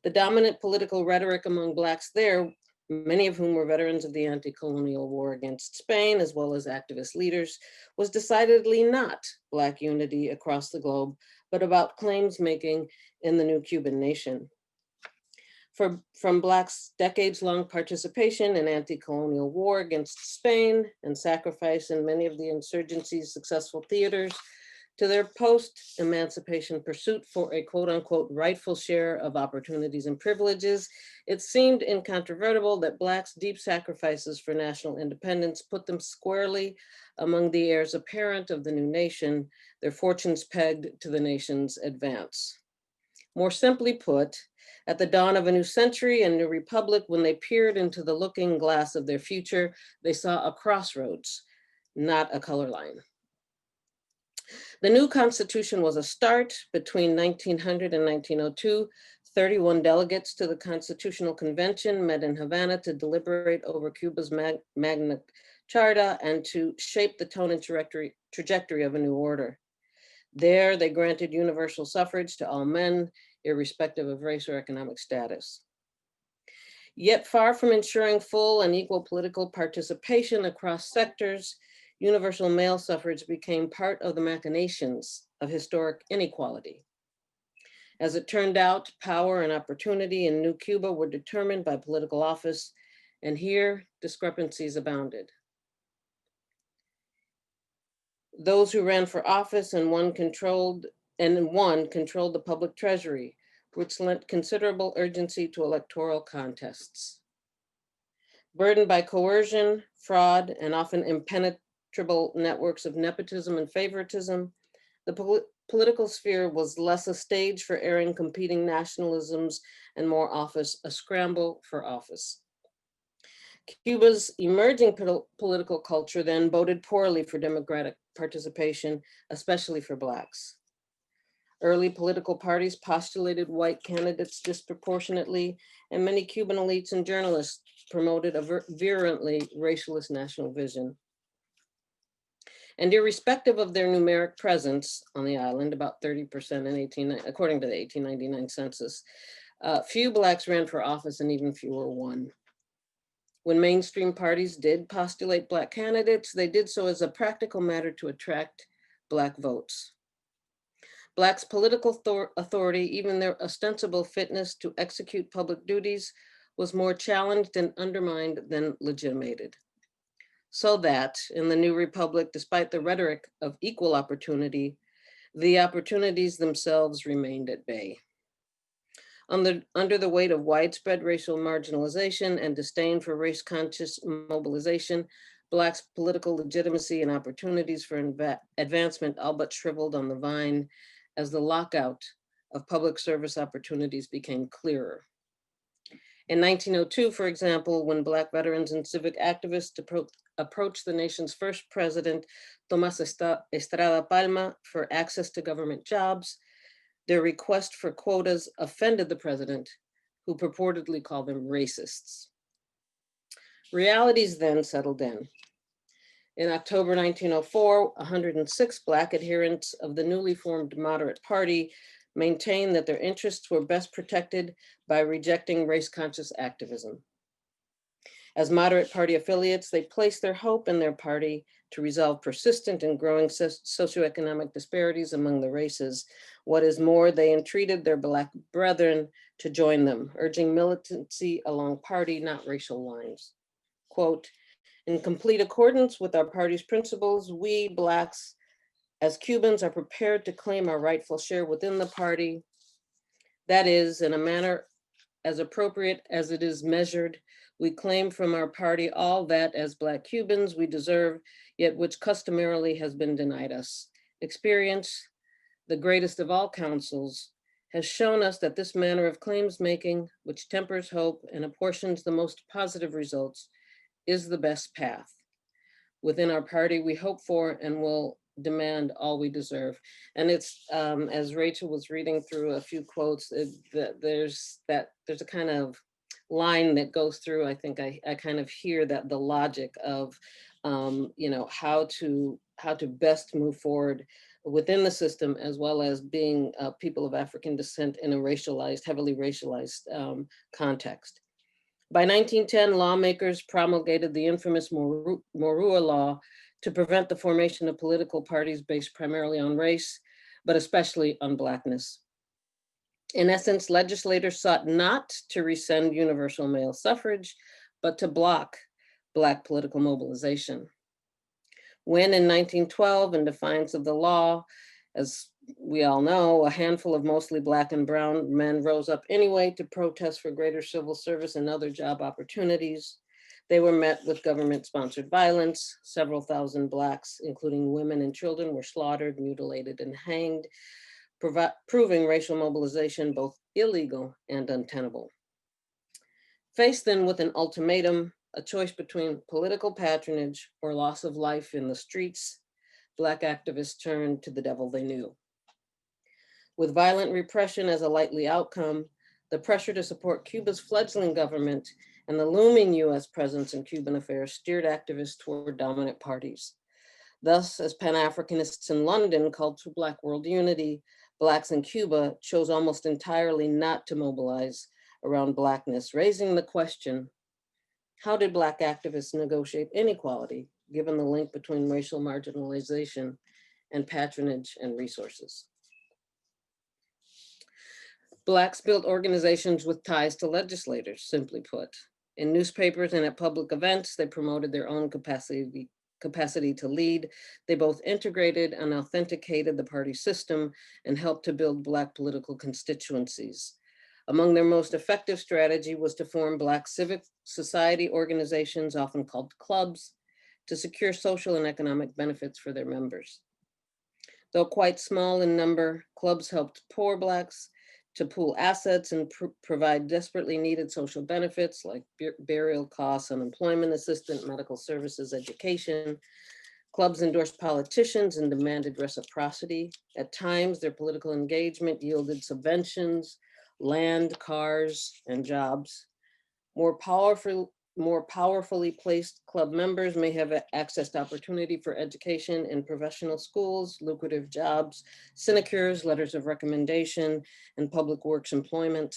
the dominant political rhetoric among Blacks there, many of whom were veterans of the anti-colonial war against Spain, as well as activist leaders, was decidedly not Black unity across the globe, but about claims making in the new Cuban nation. From Blacks' decades-long participation in anti-colonial war against Spain and sacrifice in many of the insurgency's successful theaters, to their post-emancipation pursuit for a quote-unquote rightful share of opportunities and privileges, it seemed incontrovertible that Blacks' deep sacrifices for national independence put them squarely among the heirs apparent of the new nation, their fortunes pegged to the nation's advance. More simply put, at the dawn of a new century and new republic, when they peered into the looking glass of their future, they saw a crossroads, not a color line. The new Constitution was a start. Between 1900 and 1902, 31 delegates to the Constitutional Convention met in Havana to deliberate over Cuba's Magna Charta and to shape the tone and trajectory of a new order. There, they granted universal suffrage to all men, irrespective of race or economic status. Yet far from ensuring full and equal political participation across sectors, universal male suffrage became part of the machinations of historic inequality. As it turned out, power and opportunity in New Cuba were determined by political office, and here discrepancies abounded. Those who ran for office and one controlled the public treasury, which lent considerable urgency to electoral contests. Burdened by coercion, fraud, and often impenetrable networks of nepotism and favoritism, the political sphere was less a stage for airing competing nationalisms and more a scramble for office. Cuba's emerging political culture then boded poorly for democratic participation, especially for Blacks. Early political parties postulated white candidates disproportionately, and many Cuban elites and journalists promoted a virulently racialist national vision. And irrespective of their numeric presence on the island, about 30% according to the 1899 census, few Blacks ran for office and even fewer won. When mainstream parties did postulate Black candidates, they did so as a practical matter to attract Black votes. Blacks' political authority, even their ostensible fitness to execute public duties, was more challenged and undermined than legitimated. So that in the new republic, despite the rhetoric of equal opportunity, the opportunities themselves remained at bay. Under the weight of widespread racial marginalization and disdain for race-conscious mobilization, Blacks' political legitimacy and opportunities for advancement all but shriveled on the vine as the lockout of public service opportunities became clearer. In 1902, for example, when Black veterans and civic activists approached the nation's first president, Tomás Estrada Palma, for access to government jobs, Their request for quotas offended the president, who purportedly called them racists. Realities then settled in. In October 1904, 106 Black adherents of the newly formed Moderate Party maintained that their interests were best protected by rejecting race-conscious activism. As Moderate Party affiliates, they placed their hope in their party to resolve persistent and growing socioeconomic disparities among the races. What is more, they entreated their Black brethren to join them, urging militancy along party, not racial lines. Quote, in complete accordance with our party's principles, we Blacks as Cubans are prepared to claim our rightful share within the party. That is, in a manner as appropriate as it is measured, we claim from our party all that as Black Cubans we deserve, yet which customarily has been denied us. Experience, the greatest of all counsels, has shown us that this manner of claims making, which tempers hope and apportions the most positive results, is the best path. Within our party, we hope for and will demand all we deserve. And it's, as Rachel was reading through a few quotes, there's a kind of line that goes through. I think I kind of hear that the logic of, how to best move forward within the system, as well as being people of African descent in a racialized, heavily racialized context. By 1910, lawmakers promulgated the infamous Morua Law to prevent the formation of political parties based primarily on race, but especially on Blackness. In essence, legislators sought not to rescind universal male suffrage, but to block Black political mobilization. When in 1912, in defiance of the law, as we all know, a handful of mostly Black and brown men rose up anyway to protest for greater civil service and other job opportunities. They were met with government-sponsored violence. Several thousand Blacks, including women and children, were slaughtered, mutilated, and hanged, proving racial mobilization both illegal and untenable. Faced then with an ultimatum, a choice between political patronage or loss of life in the streets, Black activists turned to the devil they knew. With violent repression as a likely outcome, the pressure to support Cuba's fledgling government and the looming US presence in Cuban affairs steered activists toward dominant parties. Thus, as Pan-Africanists in London called to Black world unity, Blacks in Cuba chose almost entirely not to mobilize around Blackness, raising the question, how did Black activists negotiate inequality, given the link between racial marginalization and patronage and resources? Blacks built organizations with ties to legislators, simply put. In newspapers and at public events, they promoted their own capacity to lead. They both integrated and authenticated the party system and helped to build Black political constituencies. Among their most effective strategy was to form Black civic society organizations, often called clubs, to secure social and economic benefits for their members. Though quite small in number, clubs helped poor Blacks to pool assets and provide desperately needed social benefits like burial costs, unemployment assistance, medical services, education. Clubs endorsed politicians and demanded reciprocity. At times, their political engagement yielded subventions, land, cars, and jobs. More powerfully placed club members may have accessed opportunity for education in professional schools, lucrative jobs, sinecures, letters of recommendation, and public works employment.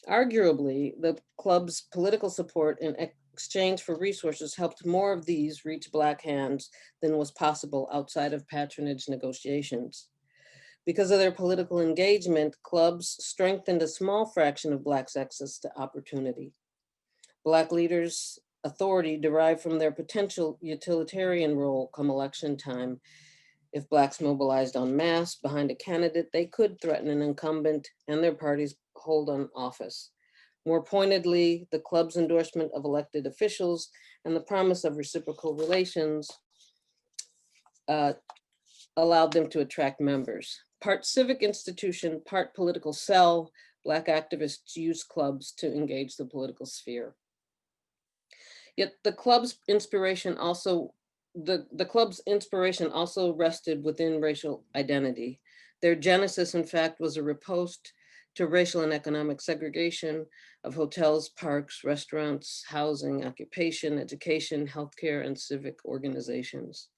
Arguably, the club's political support in exchange for resources helped more of these reach Black hands than was possible outside of patronage negotiations. Because of their political engagement, clubs strengthened a small fraction of Blacks' access to opportunity. Black leaders' authority derived from their potential utilitarian role come election time. If Blacks mobilized en masse behind a candidate, they could threaten an incumbent and their party's hold on office. More pointedly, the club's endorsement of elected officials and the promise of reciprocal relations allowed them to attract members. Part civic institution, part political cell, Black activists used clubs to engage the political sphere. Yet the club's inspiration also rested within racial identity. Their genesis, in fact, was a riposte to racial and economic segregation of hotels, parks, restaurants, housing, occupation, education, healthcare, and civic organizations.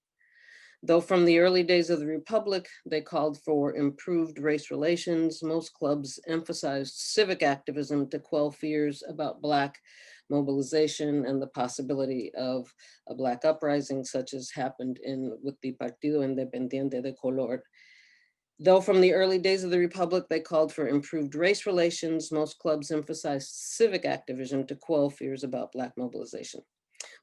Though from the early days of the Republic, they called for improved race relations, most clubs emphasized civic activism to quell fears about Black mobilization and the possibility of a Black uprising, such as happened with the Partido Independiente de Color. Though from the early days of the Republic, they called for improved race relations, most clubs emphasized civic activism to quell fears about Black mobilization.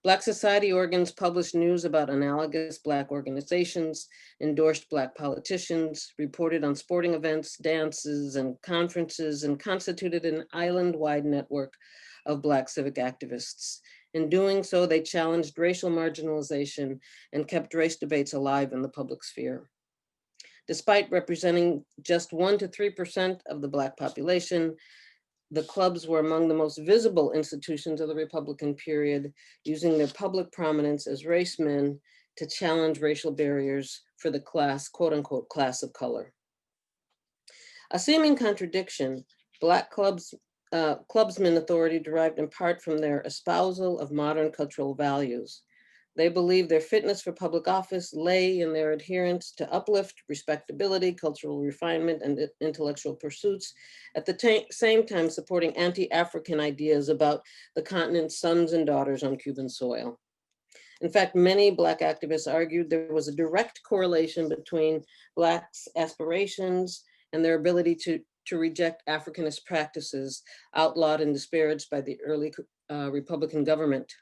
Black society organs published news about analogous Black organizations, endorsed Black politicians, reported on sporting events, dances, and conferences, and constituted an island-wide network of Black civic activists. In doing so, they challenged racial marginalization and kept race debates alive in the public sphere. Despite representing just 1% to 3% of the Black population, the clubs were among the most visible institutions of the Republican period, using their public prominence as race men to challenge racial barriers for the class, quote unquote, class of color. A seeming contradiction, Black clubsmen authority derived in part from their espousal of modern cultural values. They believed their fitness for public office lay in their adherence to uplift, respectability, cultural refinement, and intellectual pursuits, at the same time supporting anti-African ideas about the continent's sons and daughters on Cuban soil. In fact, many Black activists argued there was a direct correlation between Blacks' aspirations and their ability to reject Africanist practices outlawed and disparaged by the early Republican government.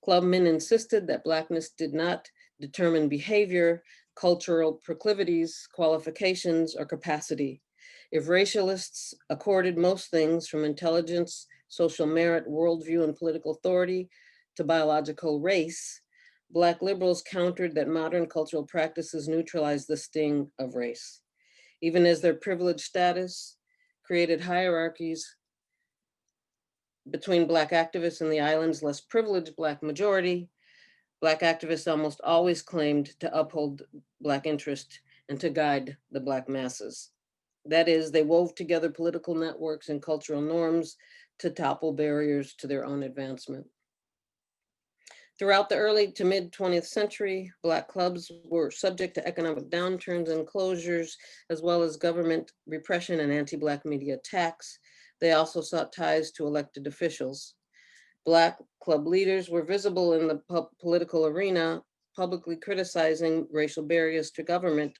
Clubmen insisted that Blackness did not determine behavior, cultural proclivities, qualifications, or capacity. If racialists accorded most things from intelligence, social merit, worldview, and political authority to biological race, Black liberals countered that modern cultural practices neutralize the sting of race. Even as their privileged status created hierarchies between Black activists and the island's less privileged Black majority, Black activists almost always claimed to uphold Black interest and to guide the Black masses. That is, they wove together political networks and cultural norms to topple barriers to their own advancement. Throughout the early to mid 20th century, Black clubs were subject to economic downturns and closures, as well as government repression and anti-Black media attacks. They also sought ties to elected officials. Black club leaders were visible in the political arena, publicly criticizing racial barriers to government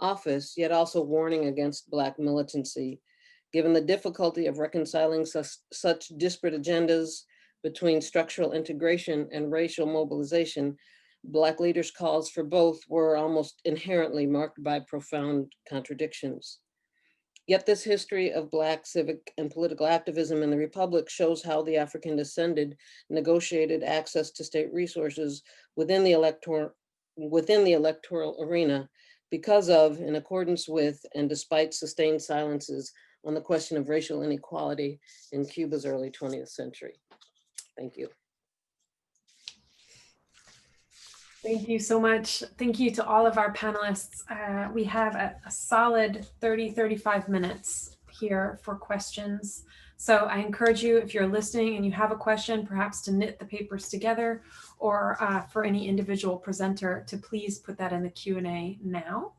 office, yet also warning against Black militancy. Given the difficulty of reconciling such disparate agendas between structural integration and racial mobilization, Black leaders' calls for both were almost inherently marked by profound contradictions. Yet this history of Black civic and political activism in the Republic shows how the African descended negotiated access to state resources within the electoral arena because of, in accordance with, and despite sustained silences on the question of racial inequality in Cuba's early 20th century. Thank you. Thank you so much. Thank you to all of our panelists. We have a solid 35 minutes here for questions. So I encourage you, if you're listening and you have a question, perhaps to knit the papers together, or for any individual presenter to please put that in the Q&A now.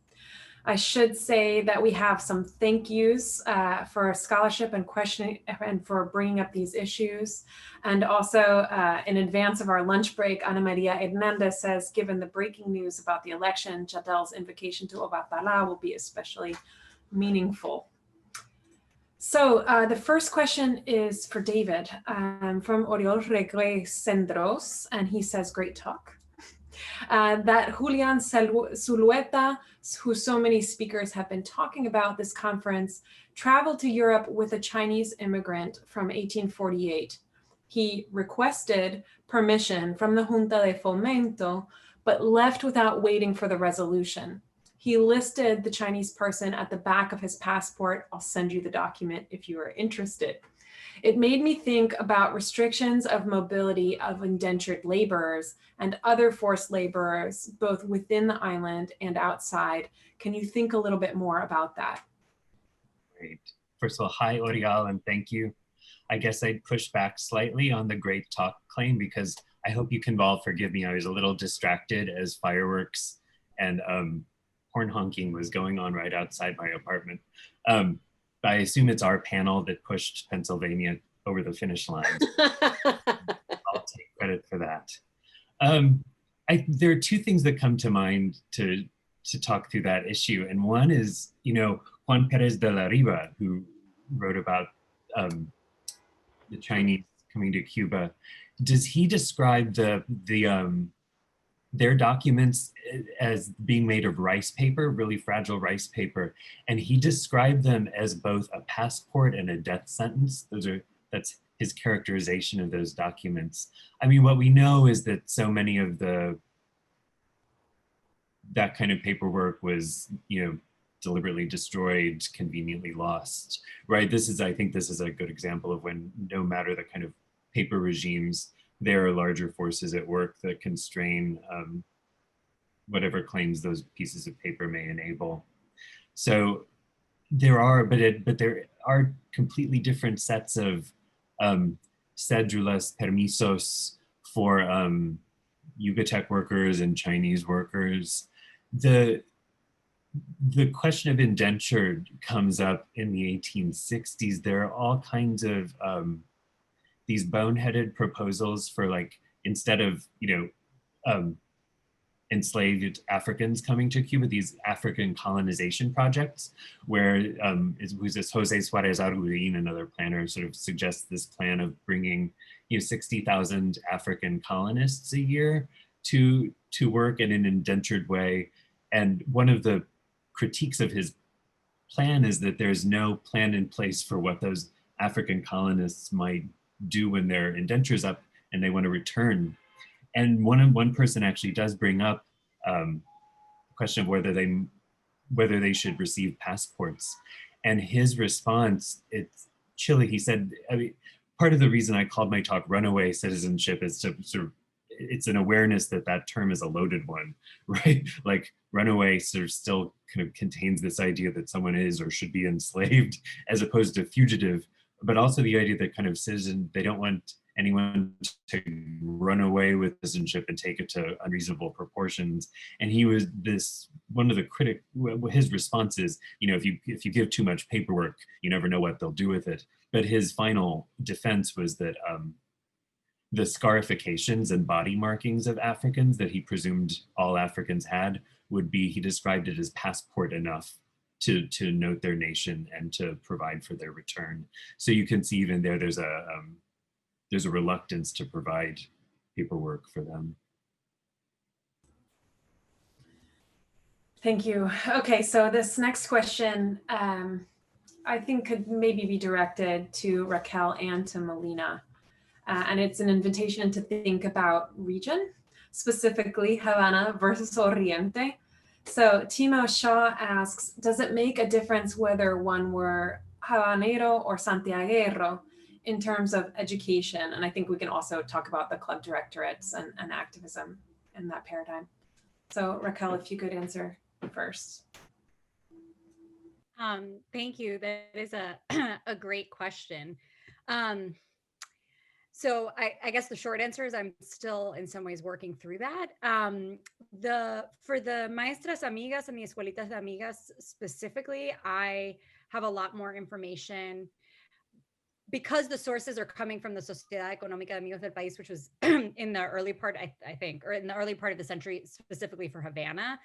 I should say that we have some thank yous for scholarship and questioning and for bringing up these issues. And also in advance of our lunch break, Ana Maria Hernandez says, given the breaking news about the election, Jadel's invocation to Obatala will be especially meaningful. So the first question is for David from Oriol Regre Sendros, and he says, great talk. That Julian Zulueta, who so many speakers have been talking about this conference, traveled to Europe with a Chinese immigrant from 1848. He requested permission from the Junta de Fomento, but left without waiting for the resolution. He listed the Chinese person at the back of his passport. I'll send you the document if you are interested. It made me think about restrictions of mobility of indentured laborers and other forced laborers, both within the island and outside. Can you think a little bit more about that? Great. First of all, hi, Oriol, and thank you. I guess I'd push back slightly on the great talk claim, because I hope you can all forgive me. I was a little distracted as fireworks and horn honking was going on right outside my apartment. I assume it's our panel that pushed Pennsylvania over the finish line. I'll take credit for that. There are two things that come to mind to talk through that issue. And one is, Juan Perez de la Riva, who wrote about the Chinese coming to Cuba. Does he describe their documents as being made of rice paper, really fragile rice paper? And he described them as both a passport and a death sentence. That's his characterization of those documents. I mean, what we know is that so many of that kind of paperwork was, deliberately destroyed, conveniently lost, right? I think this is a good example of when, no matter the kind of paper regimes, there are larger forces at work that constrain whatever claims those pieces of paper may enable. So there are completely different sets of cédulas, permisos for Yucatec workers and Chinese workers. The question of indentured comes up in the 1860s. There are all kinds of these boneheaded proposals for, like, instead of, enslaved Africans coming to Cuba, these African colonization projects, where who's this Jose Suarez Arguin, another planner, sort of suggests this plan of bringing 60,000 African colonists a year to work in an indentured way. And one of the critiques of his plan is that there's no plan in place for what those African colonists might do when their indenture's up and they want to return. And one person actually does bring up the question of whether they should receive passports. And his response, it's chilly. He said, I mean, part of the reason I called my talk Runaway Citizenship is to sort of, it's an awareness that term is a loaded one, right? Like, runaway sort of still kind of contains this idea that someone is or should be enslaved, as opposed to fugitive, but also the idea that kind of citizen, they don't want anyone to run away with citizenship and take it to unreasonable proportions. And he was one of the his response is, if you give too much paperwork, you never know what they'll do with it. But his final defense was that the scarifications and body markings of Africans that he presumed all Africans had he described it as passport enough to note their nation and to provide for their return. So you can see even there, there's a reluctance to provide paperwork for them. Thank you. Okay, so this next question, I think could maybe be directed to Raquel and to Melina. And it's an invitation to think about region, specifically Havana versus Oriente. So Timo Shaw asks, does it make a difference whether one were Habanero or Santiaguero in terms of education? And I think we can also talk about the club directorates and activism in that paradigm. So Raquel, if you could answer first. Thank you. That is a great question. So I guess the short answer is I'm still in some ways working through that. For the Maestras Amigas and the Escuelitas Amigas specifically, I have a lot more information because the sources are coming from the Sociedad Económica de Amigos del País, which was in the early part, I think, or in the early part of the century, specifically for Havana.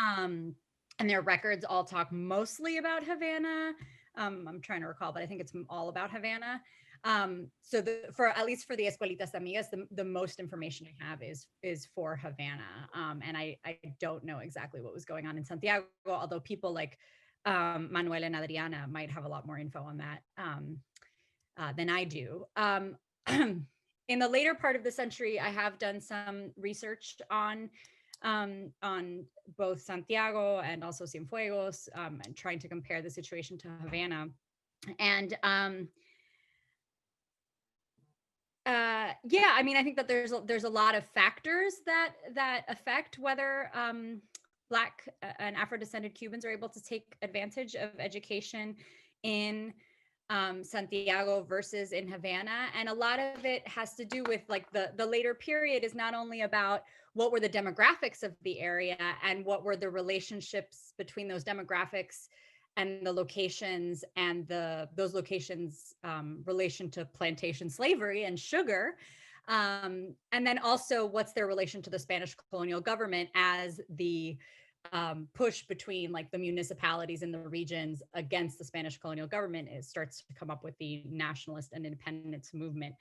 And their records all talk mostly about Havana. I'm trying to recall, but I think it's all about Havana. So at least for the Escuelitas Amigas, the most information I have is for Havana. And I don't know exactly what was going on in Santiago, although people like Manuel and Adriana might have a lot more info on that than I do. In the later part of the century, I have done some research on both Santiago and also Cienfuegos, and trying to compare the situation to Havana. And Yeah, I mean, I think that there's a lot of factors that affect whether Black and Afro-descended Cubans are able to take advantage of education in Santiago versus in Havana. And a lot of it has to do with like the later period is not only about what were the demographics of the area and what were the relationships between those demographics and the locations and those locations relation to plantation slavery and sugar. And then also what's their relation to the Spanish colonial government as the push between like the municipalities in the regions against the Spanish colonial government starts to come up with the nationalist and independence movement.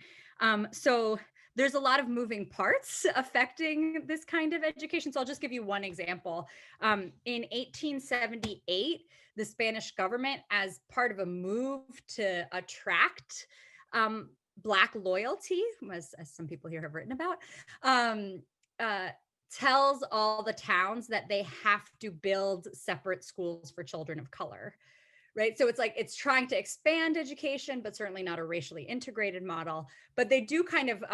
So there's a lot of moving parts affecting this kind of education. So I'll just give you one example. In 1878, the Spanish government, as part of a move to attract Black loyalty, as some people here have written about, tells all the towns that they have to build separate schools for children of color, right? So it's like, it's trying to expand education, but certainly not a racially integrated model. But they do kind of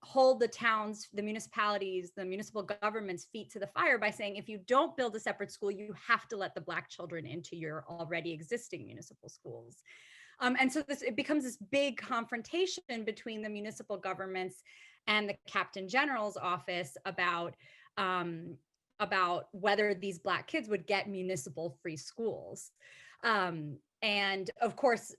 hold the towns, the municipalities, the municipal government's feet to the fire by saying, if you don't build a separate school, you have to let the Black children into your already existing municipal schools. And so it becomes this big confrontation between the municipal governments and the Captain General's office about whether these Black kids would get municipal free schools. And of course,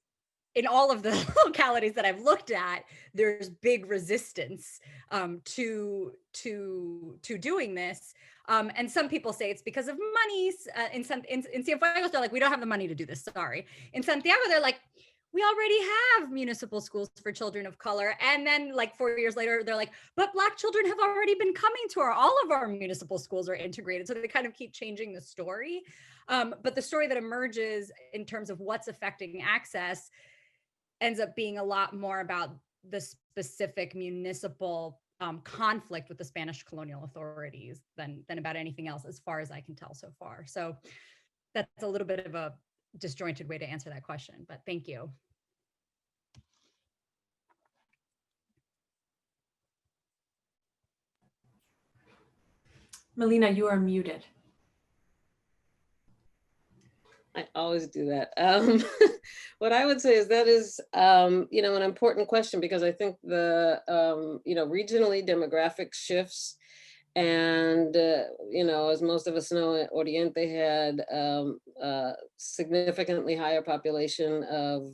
in all of the localities that I've looked at, there's big resistance to doing this. And some people say it's because of money. In Cienfuegos, they're like, we don't have the money to do this, sorry. In Santiago, they're like, we already have municipal schools for children of color. And then like 4 years later, they're like, but Black children have already been coming to all of our municipal schools are integrated. So they kind of keep changing the story. But the story that emerges in terms of what's affecting access ends up being a lot more about the specific municipal conflict with the Spanish colonial authorities than about anything else, as far as I can tell so far. So that's a little bit of a disjointed way to answer that question, but thank you. Melina, you are muted. I always do that. What I would say is that is, you know, an important question, because I think the, you know, regionally demographic shifts, and, you know, as most of us know, Oriente had significantly higher population of,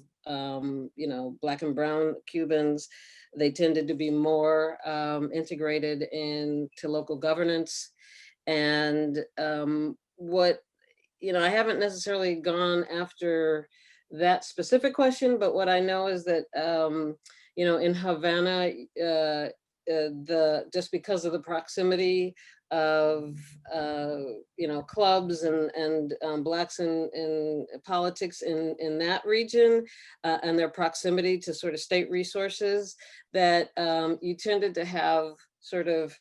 you know, Black and brown Cubans. They tended to be more integrated into local governance. And what, you know, I haven't necessarily gone after that specific question, but what I know is that, you know, in Havana, just because of the proximity of, you know, clubs and Blacks in politics in that region, and their proximity to sort of state resources, that you tended to have sort of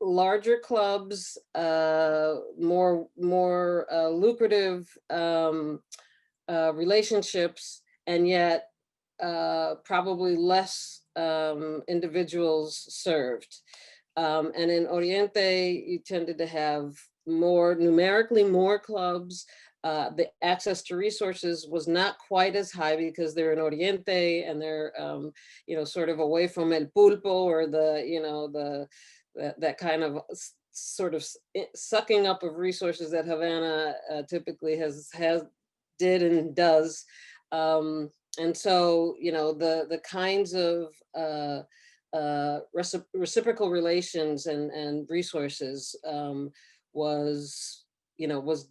larger clubs, more lucrative relationships, and yet probably less individuals served. And in Oriente, you tended to have numerically more clubs. The access to resources was not quite as high because they're in Oriente and they're, you know, sort of away from El Pulpo, or the, you know, that kind of sort of sucking up of resources that Havana typically did and does. And so, you know, the kinds of reciprocal relations and resources was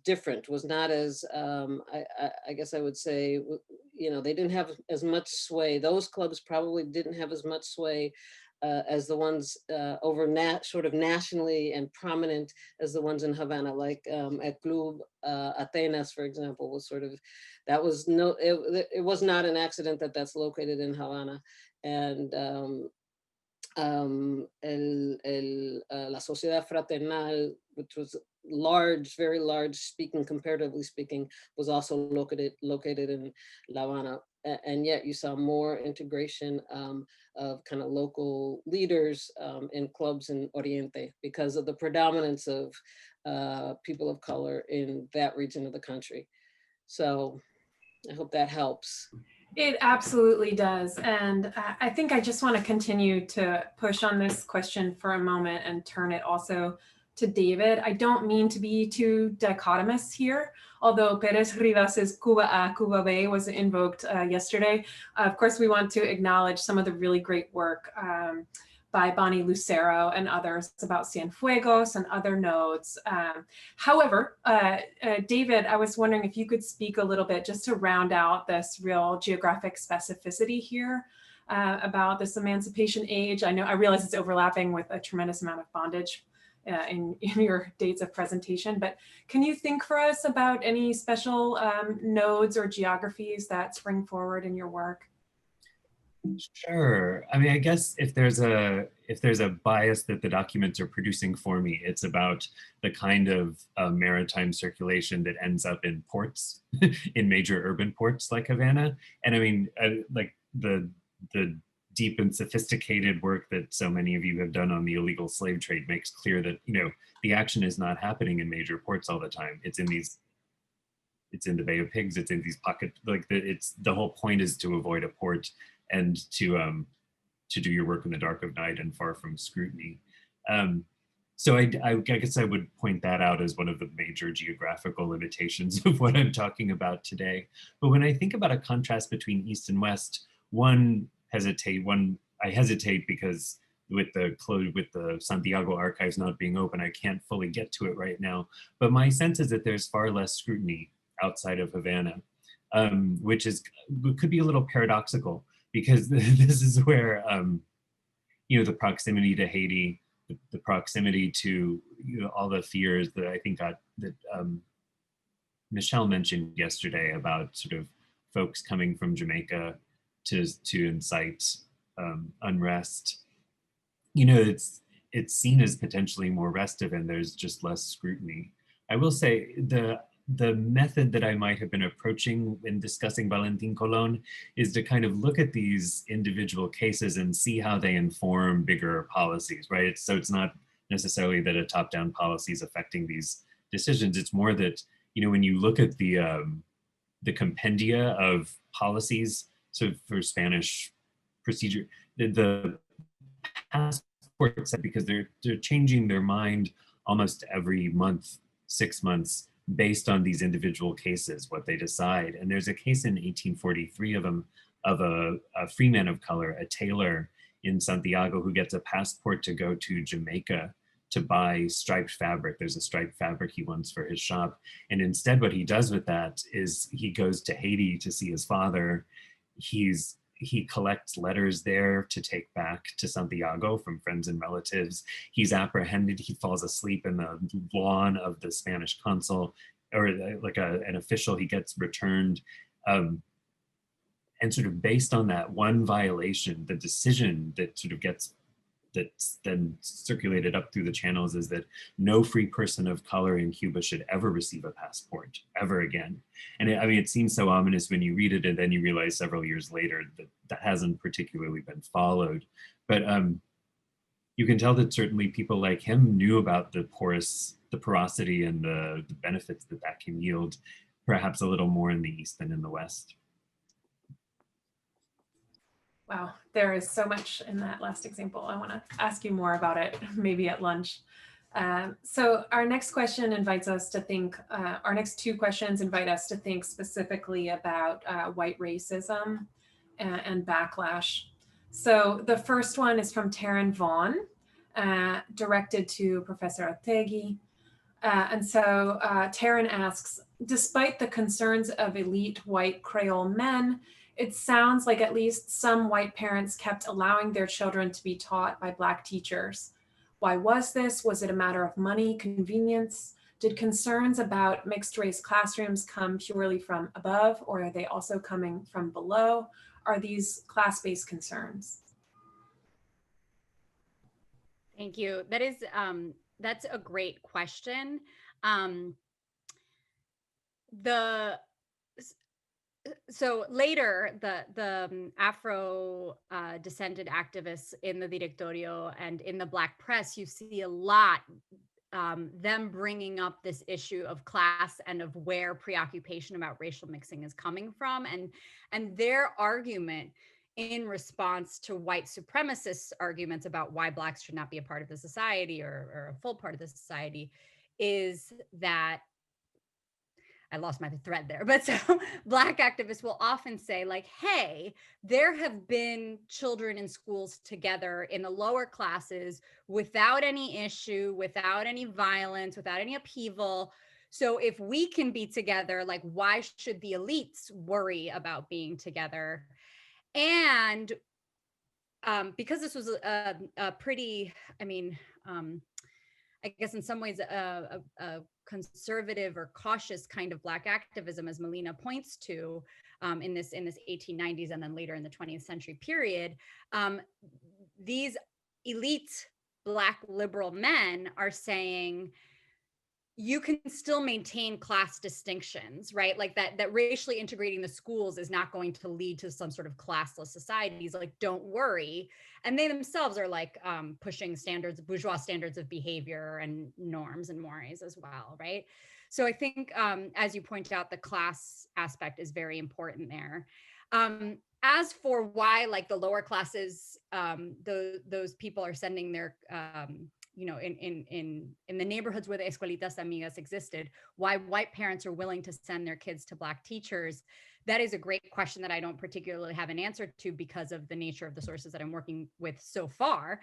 different, was not as, I guess I would say, you know, they didn't have as much sway. Those clubs probably didn't have as much sway as the ones sort of nationally and prominent as the ones in Havana, like at Club Atenas, for example, was sort of, that was it was not an accident that that's located in Havana. And La Sociedad Fraternal, which was large, very large, comparatively speaking, was also located in La Habana. and yet you saw more integration of kind of local leaders in clubs in Oriente because of the predominance of people of color in that region of the country. So I hope that helps. It absolutely does. And I think I just want to continue to push on this question for a moment and turn it also to David. I don't mean to be too dichotomous here, although Perez Rivas's Cuba A, Cuba B was invoked yesterday. Of course, we want to acknowledge some of the really great work by Bonnie Lucero and others about Cienfuegos and other nodes. However, David, I was wondering if you could speak a little bit just to round out this real geographic specificity here about this emancipation age. I realize it's overlapping with a tremendous amount of bondage in your dates of presentation, but can you think for us about any special nodes or geographies that spring forward in your work? Sure. I mean, I guess if there's a bias that the documents are producing for me, it's about the kind of maritime circulation that ends up in ports, in major urban ports like Havana. And I mean, like the deep and sophisticated work that so many of you have done on the illegal slave trade makes clear that, you know, the action is not happening in major ports all the time. It's in the Bay of Pigs, it's in these pocket, like the whole point is to avoid a port and to do your work in the dark of night and far from scrutiny. So I guess I would point that out as one of the major geographical limitations of what I'm talking about today. But when I think about a contrast between East and West, I hesitate because with the Santiago archives not being open, I can't fully get to it right now. But my sense is that there's far less scrutiny outside of Havana, which could be a little paradoxical, because this is where, you know, the proximity to Haiti, the proximity to, you know, all the fears that I think that Michelle mentioned yesterday about sort of folks coming from Jamaica to incite unrest. You know, it's seen as potentially more restive, and there's just less scrutiny. I will say the method that I might have been approaching in discussing Valentin Colon is to kind of look at these individual cases and see how they inform bigger policies, right? So it's not necessarily that a top-down policy is affecting these decisions. It's more that, you know, when you look at the compendia of policies, so for Spanish procedure, the passports, because they're changing their mind almost every month, 6 months, based on these individual cases, what they decide. And there's a case in 1843 of a free man of color, a tailor in Santiago, who gets a passport to go to Jamaica to buy striped fabric. There's a striped fabric he wants for his shop. And instead what he does with that is he goes to Haiti to see his father. He collects letters there to take back to Santiago from friends and relatives. He's apprehended, he falls asleep in the lawn of the Spanish consul, or like an official, he gets returned. And sort of based on that one violation, the decision that sort of that's then circulated up through the channels is that no free person of color in Cuba should ever receive a passport, ever again. And I mean, it seems so ominous when you read it, and then you realize several years later that that hasn't particularly been followed. But you can tell that certainly people like him knew about the porosity and the benefits that can yield, perhaps a little more in the East than in the West. Wow, there is so much in that last example. I want to ask you more about it, maybe at lunch. So our next question invites us to think, our next two questions invite us to think specifically about white racism and backlash. So the first one is from Taryn Vaughn, directed to Professor Otheguy. And so Taryn asks, despite the concerns of elite white Creole men, it sounds like at least some white parents kept allowing their children to be taught by Black teachers. Why was this? Was it a matter of money, convenience? Did concerns about mixed race classrooms come purely from above, or are they also coming from below? Are these class-based concerns? Thank you. That's a great question. so later, the Afro descended activists in the Directorio and in the Black press, you see a lot them bringing up this issue of class and of where preoccupation about racial mixing is coming from, and their argument in response to white supremacists' arguments about why Blacks should not be a part of the society or a full part of the society is that, I lost my thread there, but so Black activists will often say like, hey, there have been children in schools together in the lower classes without any issue, without any violence, without any upheaval. So if we can be together, like, why should the elites worry about being together? And because this was a pretty, I mean, I guess in some ways a conservative or cautious kind of Black activism, as Melina points to, in this 1890s and then later in the 20th century period, these elite Black liberal men are saying, you can still maintain class distinctions, right? Like that racially integrating the schools is not going to lead to some sort of classless societies. Like, don't worry. And they themselves are like pushing standards, bourgeois standards of behavior and norms and mores as well, right? So I think, as you point out, the class aspect is very important there. As for why, like, the lower classes, those people are sending their you know, in the neighborhoods where the Escuelitas Amigas existed, why white parents are willing to send their kids to Black teachers, that is a great question that I don't particularly have an answer to because of the nature of the sources that I'm working with so far.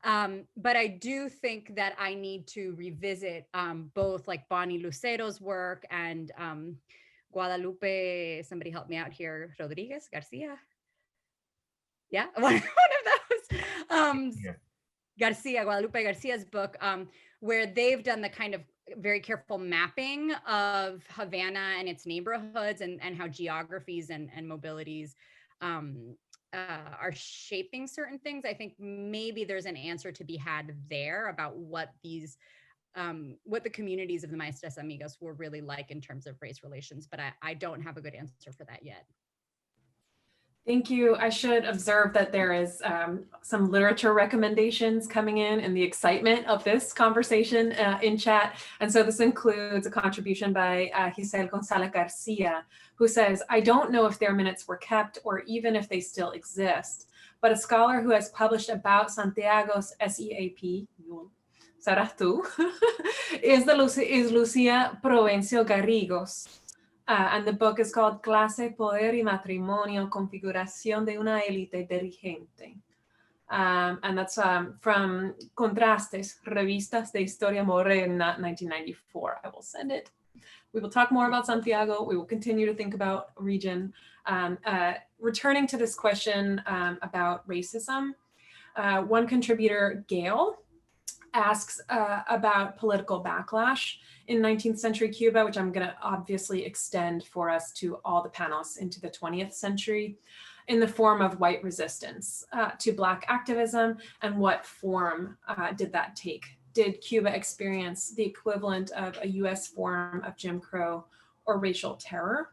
But I do think that I need to revisit both like Bonnie Lucero's work and Guadalupe, somebody help me out here, Rodriguez Garcia. Yeah, one of those. Yeah. Guadalupe Garcia's book, where they've done the kind of very careful mapping of Havana and its neighborhoods and how geographies and mobilities are shaping certain things. I think maybe there's an answer to be had there about what these, what the communities of the Maestras Amigas were really like in terms of race relations, but I don't have a good answer for that yet. Thank you. I should observe that there is some literature recommendations coming in the excitement of this conversation in chat. And so this includes a contribution by Giselle Gonzalez Garcia, who says, I don't know if their minutes were kept or even if they still exist, but a scholar who has published about Santiago's SEAP, sabrás tú, is Lucia Provencio Garrigos. And the book is called Clase, Poder y Matrimonio, Configuración de una élite dirigente. And that's from Contrastes, Revistas de Historia Moderna, 1994. I will send it. We will talk more about Santiago. We will continue to think about region. Returning to this question about racism, one contributor, Gail, asks about political backlash in 19th century Cuba, which I'm going to obviously extend for us to all the panelists into the 20th century, in the form of white resistance to Black activism, and what form did that take? Did Cuba experience the equivalent of a US form of Jim Crow or racial terror?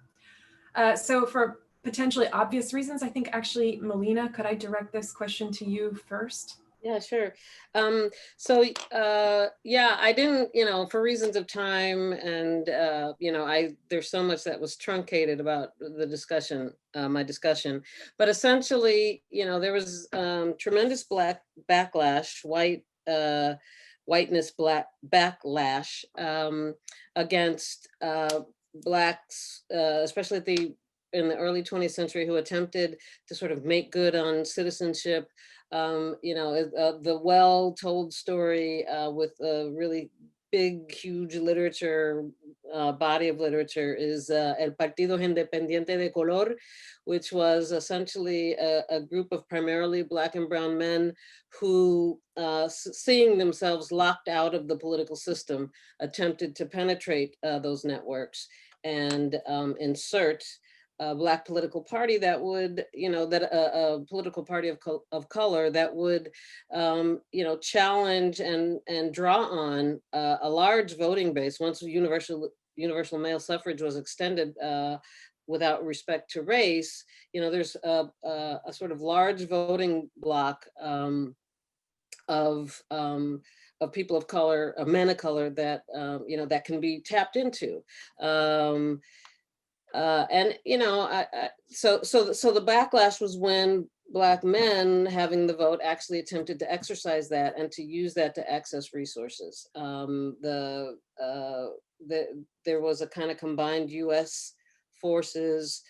So for potentially obvious reasons, I think actually, Melina, could I direct this question to you first? Yeah, sure. Yeah, I didn't, for reasons of time and, there's so much that was truncated about the discussion, my discussion, but essentially, there was tremendous Black backlash, whiteness Black backlash against Blacks, especially in the early 20th century, who attempted to sort of make good on citizenship. The well-told story with a really big, huge literature, body of literature is El Partido Independiente de Color, which was essentially a group of primarily Black and brown men who, seeing themselves locked out of the political system, attempted to penetrate those networks and insert a Black political party that would, a political party of color that would, challenge and draw on a large voting base once universal male suffrage was extended without respect to race, you know, there's a sort of large voting block of people of color, of men of color that, you know, that can be tapped into. And, you know, so the backlash was when Black men having the vote actually attempted to exercise that and to use that to access resources. There was a kind of combined US forces,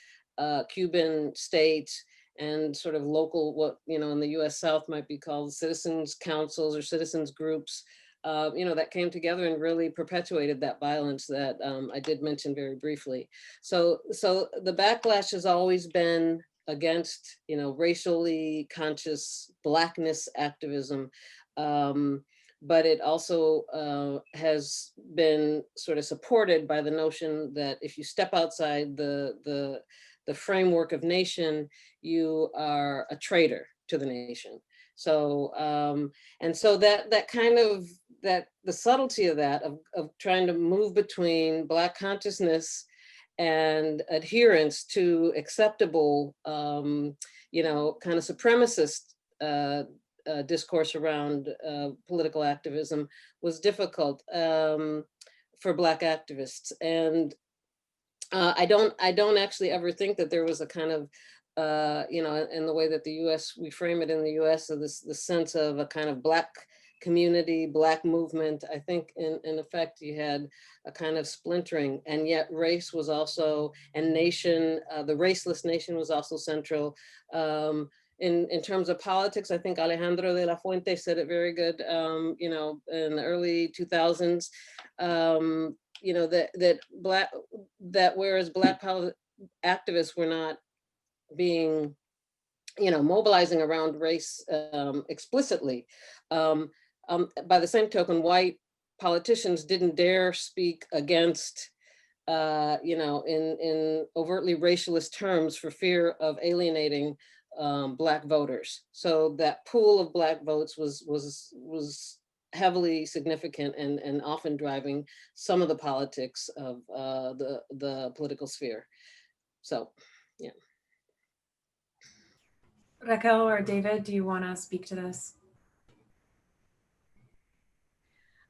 Cuban state, and sort of local, what, you know, in the US South might be called citizens councils or citizens groups, you know, that came together and really perpetuated that violence that I did mention very briefly. So the backlash has always been against, you know, racially conscious Blackness activism. But it also has been sort of supported by the notion that if you step outside the framework of nation, you are a traitor to the nation. So and so that kind of, that the subtlety of that, of trying to move between Black consciousness and adherence to acceptable, you know, kind of supremacist discourse around political activism was difficult for Black activists. And I don't actually ever think that there was a kind of, you know, in the way that the US, we frame it in the US, of this, the sense of a kind of Black community, Black movement. I think in effect you had a kind of splintering, and yet race was also, and nation, the raceless nation was also central. In terms of politics, I think Alejandro de la Fuente said it very good, you know, in the early 2000s, you know, that whereas Black activists were not being, you know, mobilizing around race explicitly, by the same token, white politicians didn't dare speak against, you know, in overtly racialist terms for fear of alienating Black voters. So that pool of Black votes was heavily significant and often driving some of the politics of the political sphere. So, yeah. Raquel or David, do you want to speak to this?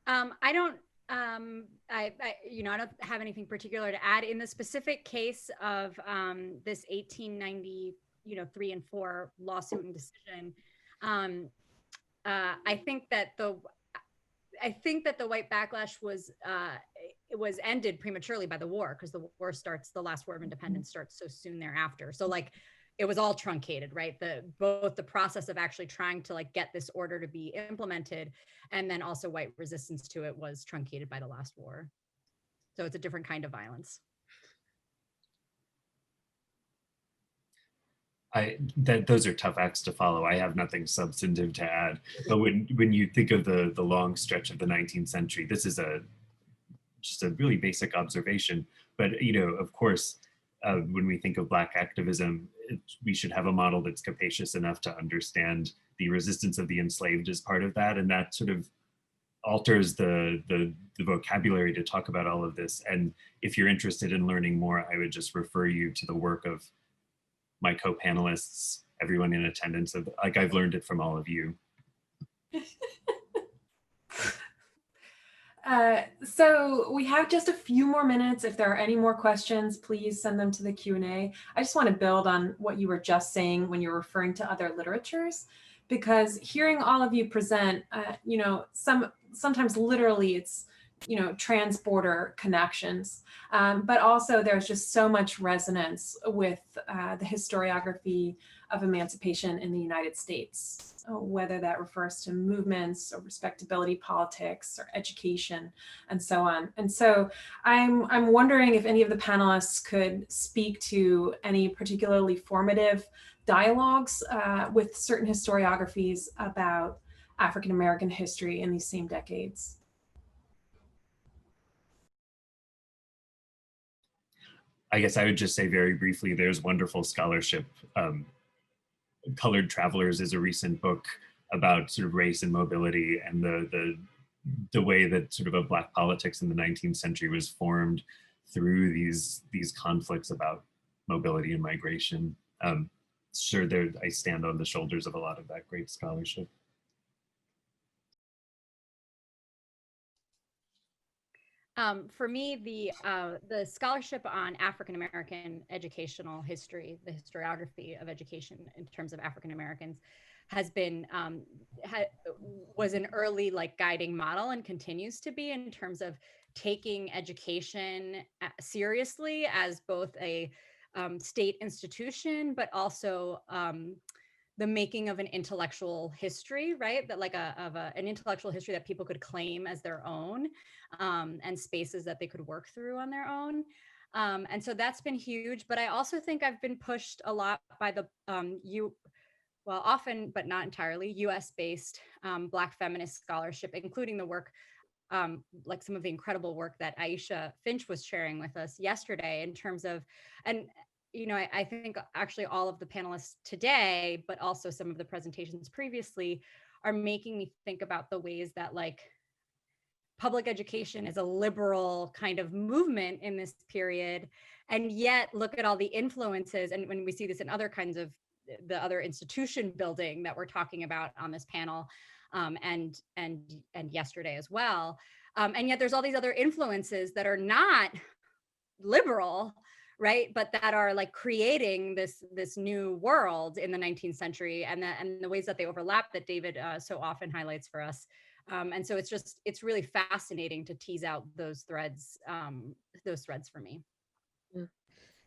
I don't, you know, I don't have anything particular to add. In the specific case of this 1890, you know, 3 and 4 lawsuit and decision, I think that the white backlash was it was ended prematurely by the war, because the war starts, the last war of independence starts so soon thereafter. So like, it was all truncated, right? Both the process of actually trying to like get this order to be implemented, and then also white resistance to it was truncated by the last war. So it's a different kind of violence. Those are tough acts to follow. I have nothing substantive to add. But when you think of the long stretch of the 19th century, this is just a really basic observation. But you know, of course, when we think of Black activism, we should have a model that's capacious enough to understand the resistance of the enslaved as part of that, and that sort of alters the vocabulary to talk about all of this. And if you're interested in learning more, I would just refer you to the work of my co-panelists, everyone in attendance. Like, I've learned it from all of you. So we have just a few more minutes. If there are any more questions, please send them to the Q&A. I just want to build on what you were just saying when you're referring to other literatures, because hearing all of you present, you know, sometimes literally it's, you know, trans-border connections, but also there's just so much resonance with the historiography of emancipation in the United States, whether that refers to movements or respectability politics or education and so on. And so I'm wondering if any of the panelists could speak to any particularly formative dialogues with certain historiographies about African-American history in these same decades. I guess I would just say very briefly, there's wonderful scholarship. Colored Travelers is a recent book about sort of race and mobility, and the way that sort of a Black politics in the 19th century was formed through these conflicts about mobility and migration. Sure, I stand on the shoulders of a lot of that great scholarship. For me, the scholarship on African American educational history, the historiography of education in terms of African Americans, has been was an early like guiding model and continues to be in terms of taking education seriously as both a state institution, but also the making of an intellectual history, right? That like an intellectual history that people could claim as their own, and spaces that they could work through on their own. And so that's been huge. But I also think I've been pushed a lot by the well, often, but not entirely, US-based Black feminist scholarship, including the work, like some of the incredible work that Aisha Finch was sharing with us yesterday in terms of, and you know, I think actually all of the panelists today, but also some of the presentations previously, are making me think about the ways that like public education is a liberal kind of movement in this period. And yet look at all the influences. And when we see this in other kinds of the other institution building that we're talking about on this panel, and yesterday as well. And yet there's all these other influences that are not liberal, right? But that are like creating this new world in the 19th century, and the ways that they overlap that David so often highlights for us. And so it's really fascinating to tease out those threads for me. Yeah.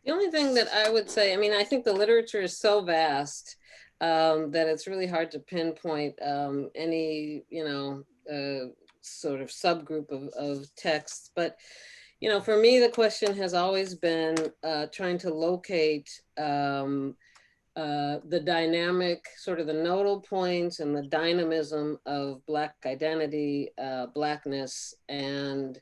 The only thing that I would say, I mean, I think the literature is so vast that it's really hard to pinpoint any, you know, sort of subgroup of texts. But, you know, for me, the question has always been trying to locate the dynamic, sort of the nodal points and the dynamism of Black identity, Blackness, and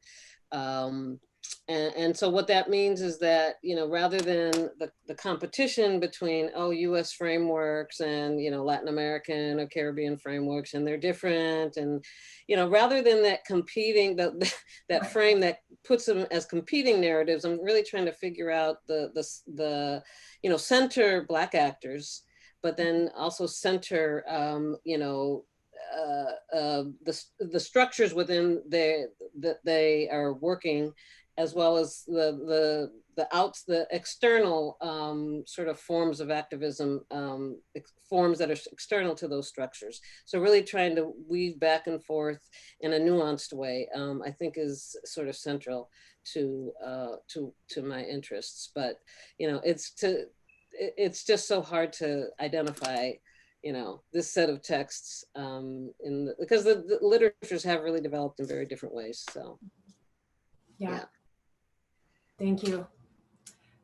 so what that means is that, you know, rather than the competition between, oh, US frameworks and, you know, Latin American or Caribbean frameworks, and they're different, and, you know, rather than that competing, that frame that puts them as competing narratives, I'm really trying to figure out the you know, center Black actors, but then also center, you know, the structures within that they are working, as well as the external sort of forms of activism, forms that are external to those structures. So really trying to weave back and forth in a nuanced way, I think is sort of central to my interests. But you know, it's just so hard to identify, you know, this set of texts because the literatures have really developed in very different ways. So yeah. Thank you.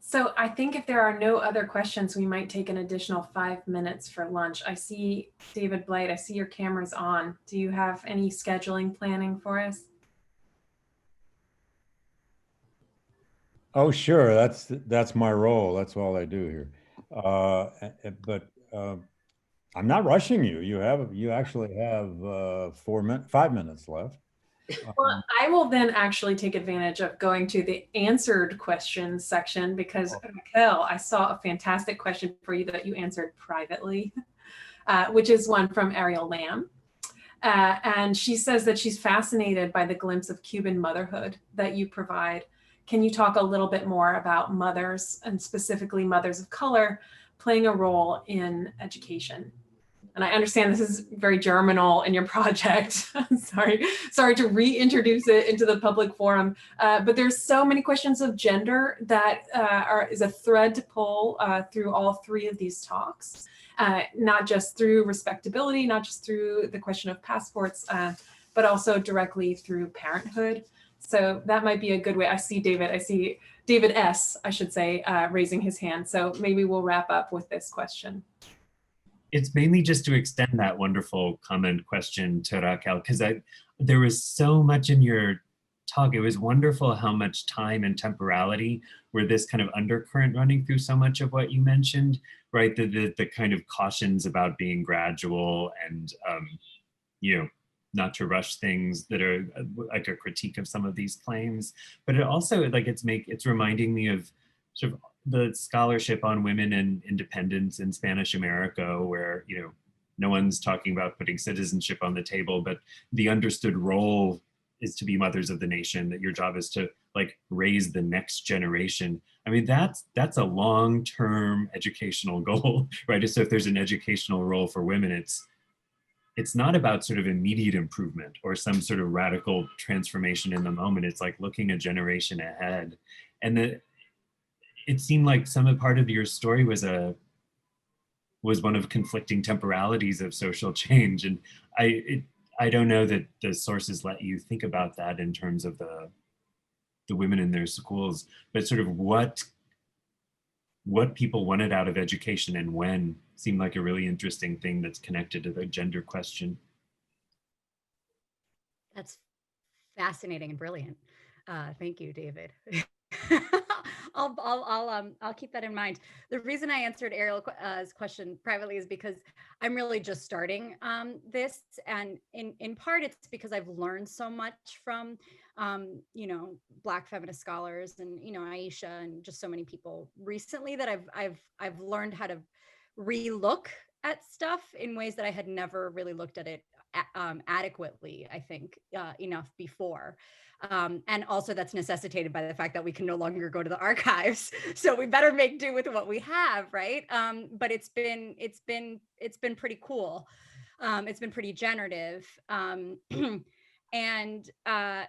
So I think if there are no other questions, we might take an additional 5 minutes for lunch. I see David Blight, I see your camera's on. Do you have any scheduling planning for us? Oh, sure. That's my role. That's all I do here. But I'm not rushing you. You actually have 5 minutes left. Well, I will then actually take advantage of going to the answered questions section, because Raquel, I saw a fantastic question for you that you answered privately, which is one from Ariel Lamb. And she says that she's fascinated by the glimpse of Cuban motherhood that you provide. Can you talk a little bit more about mothers, and specifically mothers of color, playing a role in education? And I understand this is very germinal in your project. sorry to reintroduce it into the public forum, but there's so many questions of gender that is a thread to pull through all three of these talks, not just through respectability, not just through the question of passports, but also directly through parenthood. So that might be a good way. I see David S., I should say, raising his hand. So maybe we'll wrap up with this question. It's mainly just to extend that wonderful comment question to Raquel, because there was so much in your talk. It was wonderful how much time and temporality were this kind of undercurrent running through so much of what you mentioned, right? The kind of cautions about being gradual and, you know, not to rush things that are like a critique of some of these claims. But it also, like, it's reminding me of sort of the scholarship on women and independence in Spanish America, where, you know, no one's talking about putting citizenship on the table, but the understood role is to be mothers of the nation, that your job is to like raise the next generation. I mean, that's a long-term educational goal, right? So if there's an educational role for women, it's not about sort of immediate improvement or some sort of radical transformation in the moment. It's like looking a generation ahead. And it seemed like part of your story was one of conflicting temporalities of social change. And I don't know that the sources let you think about that in terms of the women in their schools, but sort of what people wanted out of education and when seemed like a really interesting thing that's connected to the gender question. That's fascinating and brilliant. Thank you, David. I'll keep that in mind. The reason I answered Ariel's question privately is because I'm really just starting this, and in part it's because I've learned so much from you know, Black feminist scholars and, you know, Aisha and just so many people recently that I've learned how to relook at stuff in ways that I had never really looked at it adequately, I think, enough before. And also that's necessitated by the fact that we can no longer go to the archives. So we better make do with what we have, right? But it's been pretty cool. It's been pretty generative. And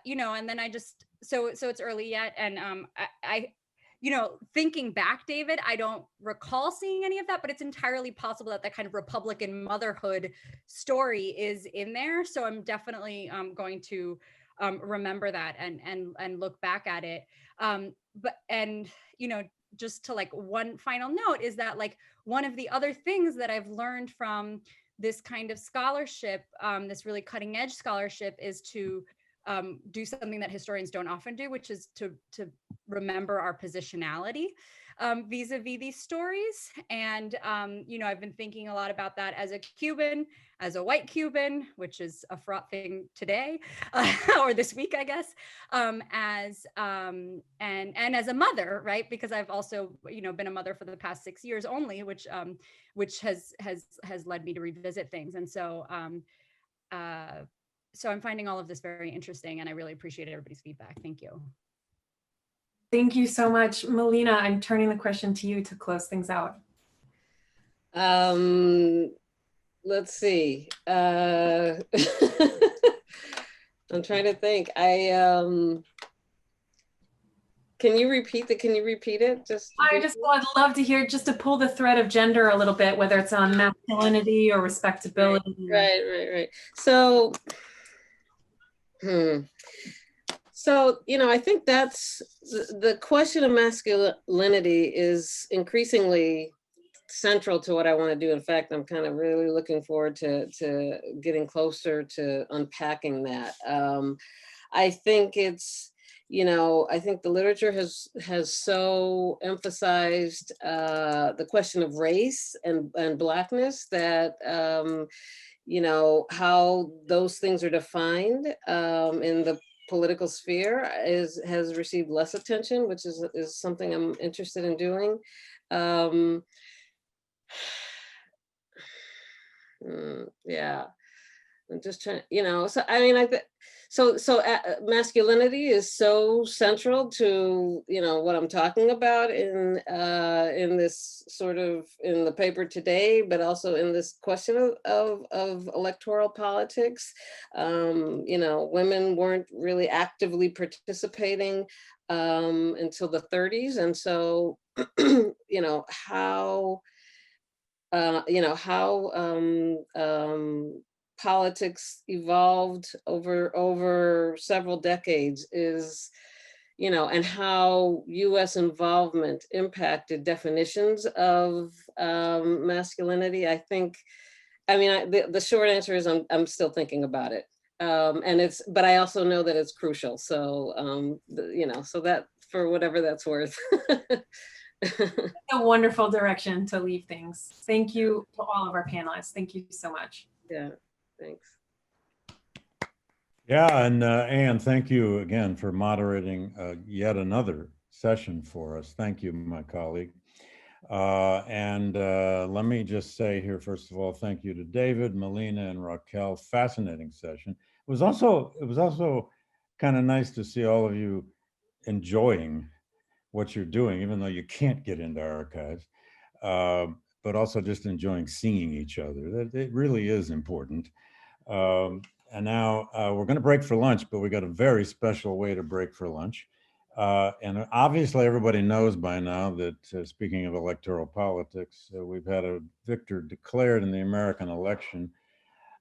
you know, and then I just, so it's early yet. And I you know, thinking back, David, I don't recall seeing any of that, but it's entirely possible that that kind of Republican motherhood story is in there. So I'm definitely going to remember that and look back at it. But you know, just to like one final note is that like one of the other things that I've learned from this kind of scholarship, this really cutting edge scholarship, is to do something that historians don't often do, which is to remember our positionality vis-a-vis these stories. And, you know, I've been thinking a lot about that as a Cuban, as a white Cuban, which is a fraught thing today, or this week, I guess, and as a mother, right? Because I've also, you know, been a mother for the past 6 years only, which has led me to revisit things. And so, so I'm finding all of this very interesting, and I really appreciate everybody's feedback. Thank you. Thank you so much. Melina, I'm turning the question to you to close things out. Let's see. I'm trying to think. Can you repeat it? I'd love to hear, just to pull the thread of gender a little bit, whether it's on masculinity or respectability. Right. So, So, you know, I think that's the question of masculinity is increasingly central to what I want to do. In fact, I'm kind of really looking forward to getting closer to unpacking that. I think it's, you know, I think the literature has so emphasized the question of race and Blackness that, you know, how those things are defined in the political sphere has received less attention, which is something I'm interested in doing. Yeah, I'm just trying, you know, so I mean, masculinity is so central to, you know, what I'm talking about in this sort of, in the paper today, but also in this question of electoral politics. You know, women weren't really actively participating until the 30s. And so, you know, how politics evolved over several decades is, you know, and how US involvement impacted definitions of masculinity. I think, I mean, the short answer is I'm still thinking about it. But I also know that it's crucial. So, you know, so that, for whatever that's worth. A wonderful direction to leave things. Thank you to all of our panelists. Thank you so much. Yeah, thanks. Yeah, and Anne, thank you again for moderating yet another session for us. Thank you, my colleague. Let me just say here, first of all, thank you to David, Melina, and Raquel. Fascinating session. It was also kind of nice to see all of you enjoying what you're doing, even though you can't get into archives, but also just enjoying seeing each other. That it really is important. And now we're going to break for lunch, but we got a very special way to break for lunch. And obviously everybody knows by now that speaking of electoral politics, we've had a victor declared in the American election.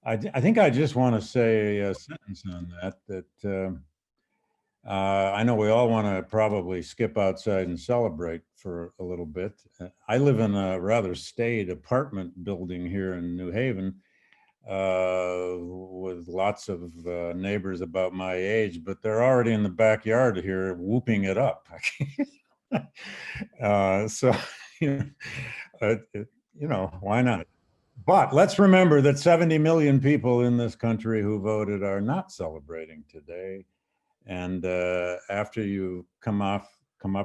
I think I just want to say a sentence on that I know we all want to probably skip outside and celebrate for a little bit. I live in a rather staid apartment building here in New Haven with lots of neighbors about my age, but they're already in the backyard here whooping it up. So, you know, why not? But let's remember that 70 million people in this country who voted are not celebrating today. And after you come up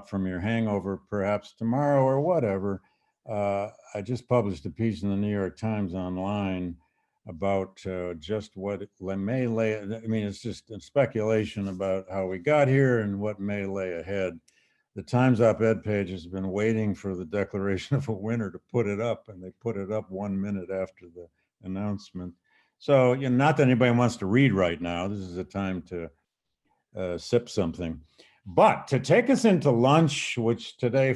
from your hangover, perhaps tomorrow or whatever, I just published a piece in the New York Times online about just what may lay. I mean, it's just a speculation about how we got here and what may lay ahead. The Times op-ed page has been waiting for the declaration of a winner to put it up, and they put it up 1 minute after the announcement. So, you know, not that anybody wants to read right now. This is a time to sip something. But to take us into lunch, which today,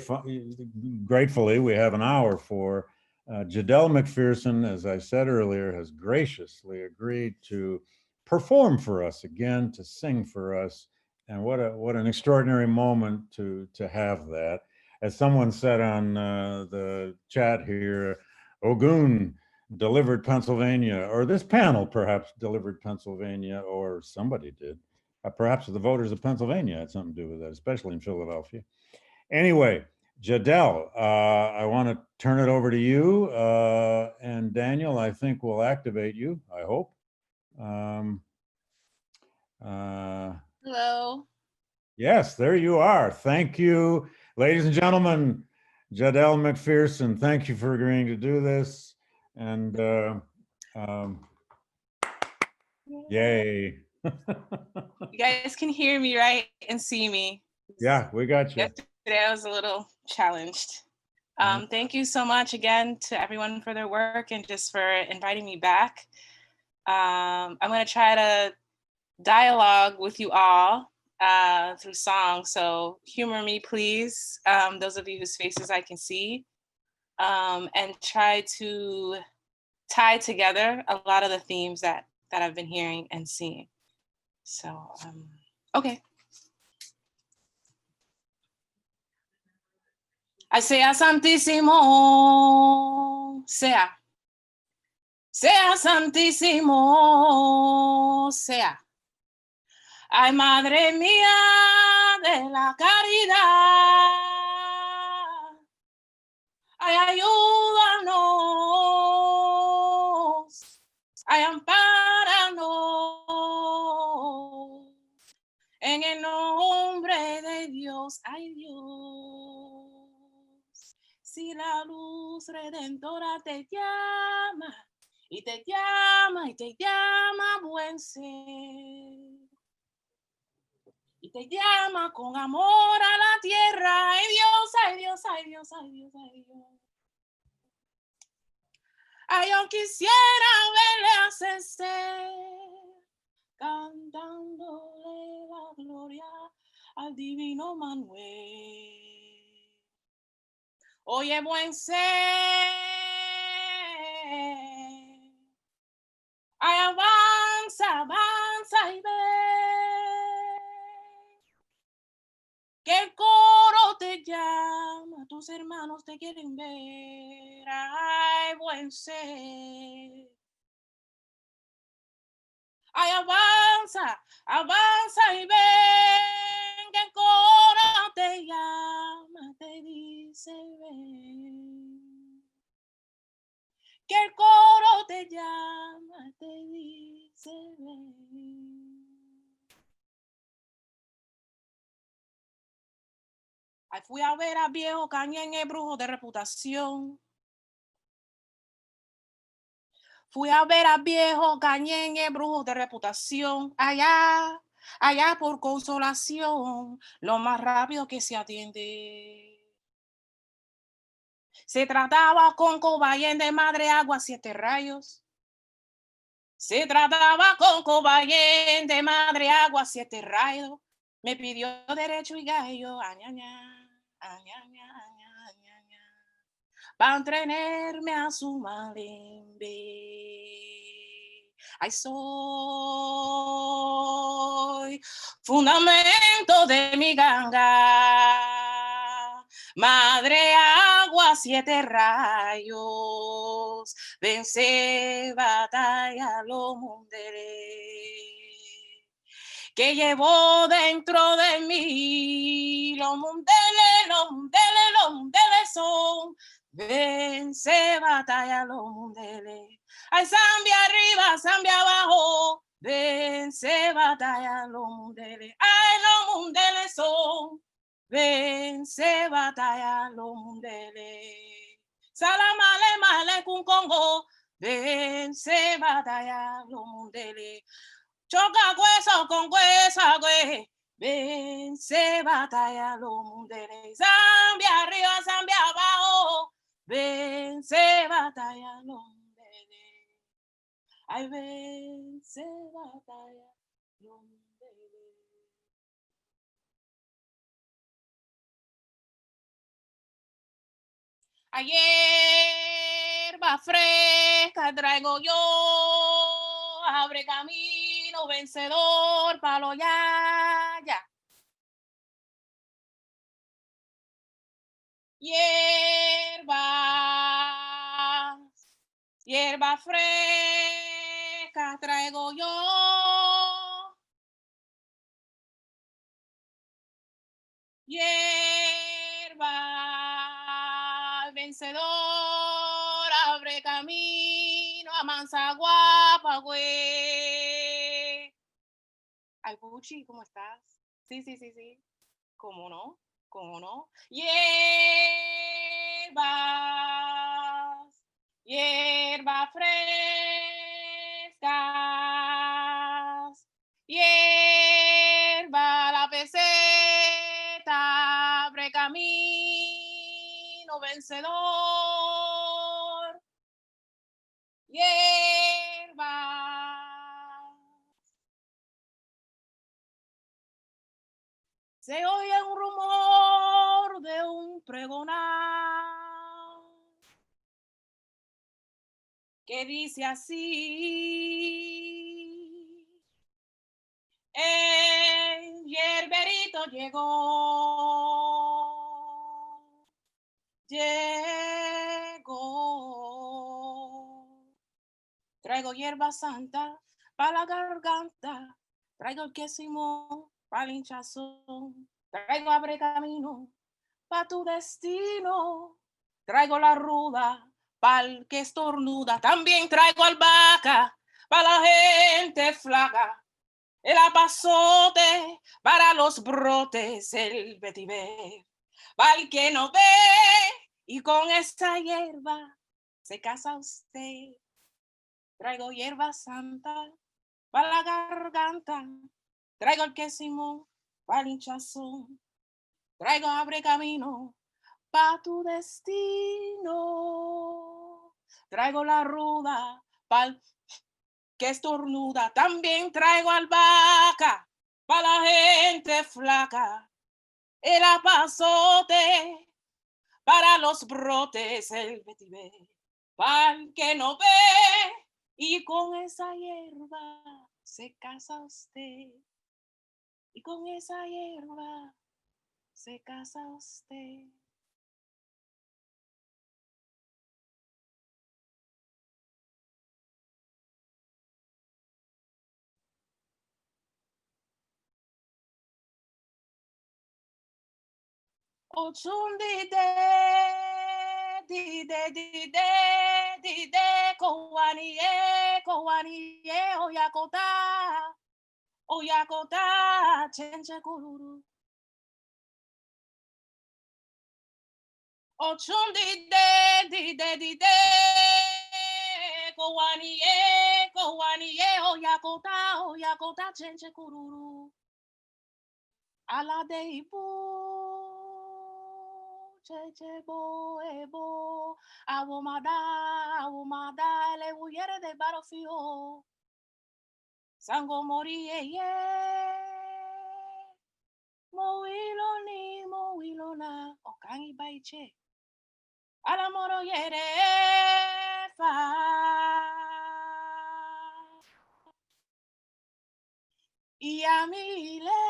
gratefully, we have an hour for, Jadelle McPherson, as I said earlier, has graciously agreed to perform for us again, to sing for us. And what an extraordinary moment to have that. As someone said on the chat here, Ogun delivered Pennsylvania, or this panel perhaps delivered Pennsylvania, or somebody did. Perhaps the voters of Pennsylvania had something to do with that, especially in Philadelphia. Anyway, Jadelle, I want to turn it over to you. And Daniel, I think will activate you, I hope. Hello. Yes, there you are. Thank you, ladies and gentlemen. Jadelle McPherson, thank you for agreeing to do this. And yay. You guys can hear me, right? And see me. Yeah, we got you. Yesterday I was a little challenged. Thank you so much again to everyone for their work and just for inviting me back. I'm going to try to dialogue with you all through song. So humor me, please, those of you whose faces I can see, and try to tie together a lot of the themes that I've been hearing and seeing. So, okay. Ay, sea santísimo, sea santísimo, sea. Ay, madre mía de la caridad. Ay, ayúdanos. Ay, ampáranos. En el nombre de Dios, ay Dios. Si la luz redentora te llama, y te llama, y te llama, buen ser. Y te llama con amor a la tierra. Ay Dios, ay Dios, ay Dios, ay Dios, ay Dios. Ay, yo quisiera verle ascender, cantándole la gloria al divino Manuel. Oye, buen ser, ay, avanza, avanza y ve, que el coro te llama, tus hermanos te quieren ver, ay, buen ser. Ay, avanza, avanza y ven, que el coro te llama, te dice ven. Que el coro te llama, te dice ven. Ay, fui a ver a viejo Cañeñe, brujo de reputación. Fui a ver a viejo Cañeñe, brujo de reputación. Allá por Consolación, lo más rápido que se atiende. Se trataba con Cobayén de Madre Agua, 7 rayos. Se trataba con Cobayén de Madre Agua, 7 rayos. Me pidió derecho y gallo, añaña, añaña, añaña, para entrenerme a su malembe. Ay, soy fundamento de mi ganga. Madre agua, 7 rayos, vence batalla lo munderé, que llevo dentro de mí, los mundeles son, vence batalla los mundeles. Ay, Zambia arriba, Zambia abajo, vence batalla los mundeles. Ay, los mundeles son, vence batalla los mundeles. Salamale male con Congo, vence batalla los mundeles. Choca hueso con hueso, güey. Vence batalla los mundeles. Zambia arriba, Zambia abajo, vence batalla los mundeles. Ay, vence batalla los mundeles. Ayer va fresca traigo yo, abre camino vencedor para lo ya. Hierba fresca traigo yo. Hierba vencedor, abre camino a Manzaguapa, güey. Ay, Puchi, ¿cómo estás? Sí. ¿Cómo no? Hierbas frescas, hierba la peseta, abre camino vencedor. Se oye un rumor de un pregonar que dice así: el hierberito llegó. Traigo hierba santa para la garganta, traigo el quesimo para el hinchazón, traigo abre camino para tu destino, traigo la ruda para el que estornuda, también traigo albahaca para la gente flaca, el apazote para los brotes, el vetiver para el que no ve, y con esta hierba se casa usted. Traigo hierba santa para la garganta, traigo el quesimo para el hinchazón, traigo abre camino para tu destino, traigo la ruda para el que estornuda, también traigo albahaca para la gente flaca, el apazote para los brotes, el vetiver para el que no ve, y con esa hierba se casa usted. Y con esa hierba se casa usted. Ochun dide, kowaniye, oyakota, chenche kururu. Ochum di de, kowaniye, o yakota, chenche kururu. Ala de ibu, cheche bo, ebo, awomada, le uyere de barofio. Sango mori ye, mo wilo na, okangi baiche. Ala moro yere fa. Iamile.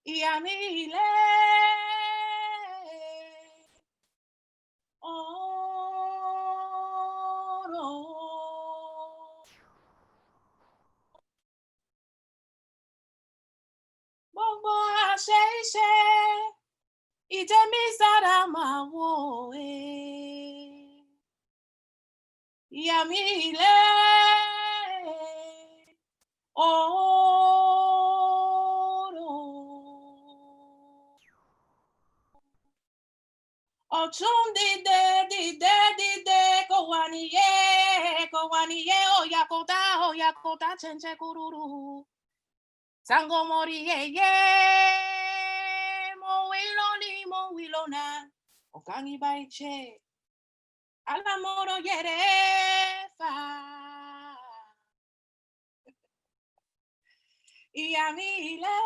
Iamile. Bongo asheishe, itemi sarama wo Yamile, Ochum di de, kowaniye, o yakota, chenche kururu. Sango mori ye, mo wilo na, okangi baiche. Ala moro yere fa. Iamile.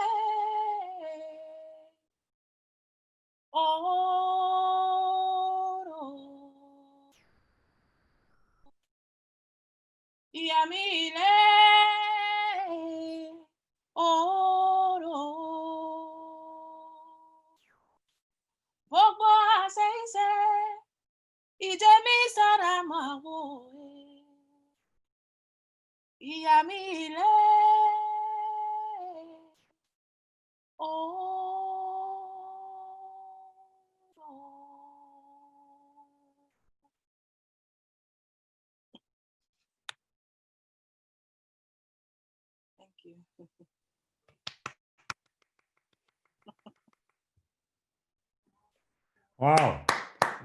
Iamile. Bobo aseise. Idemi sarama wo Iamile. Thank you. Wow.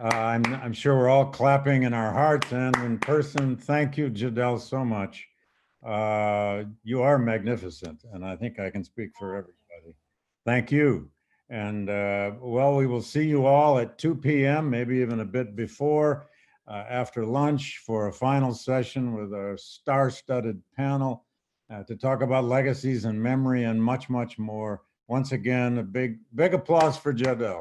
I'm sure we're all clapping in our hearts and in person. Thank you, Jadel, so much. You are magnificent, and I think I can speak for everybody. Thank you. And well, we will see you all at 2 p.m., maybe even a bit before, after lunch for a final session with our star-studded panel to talk about legacies and memory and much, much more. Once again, a big applause for Jadel.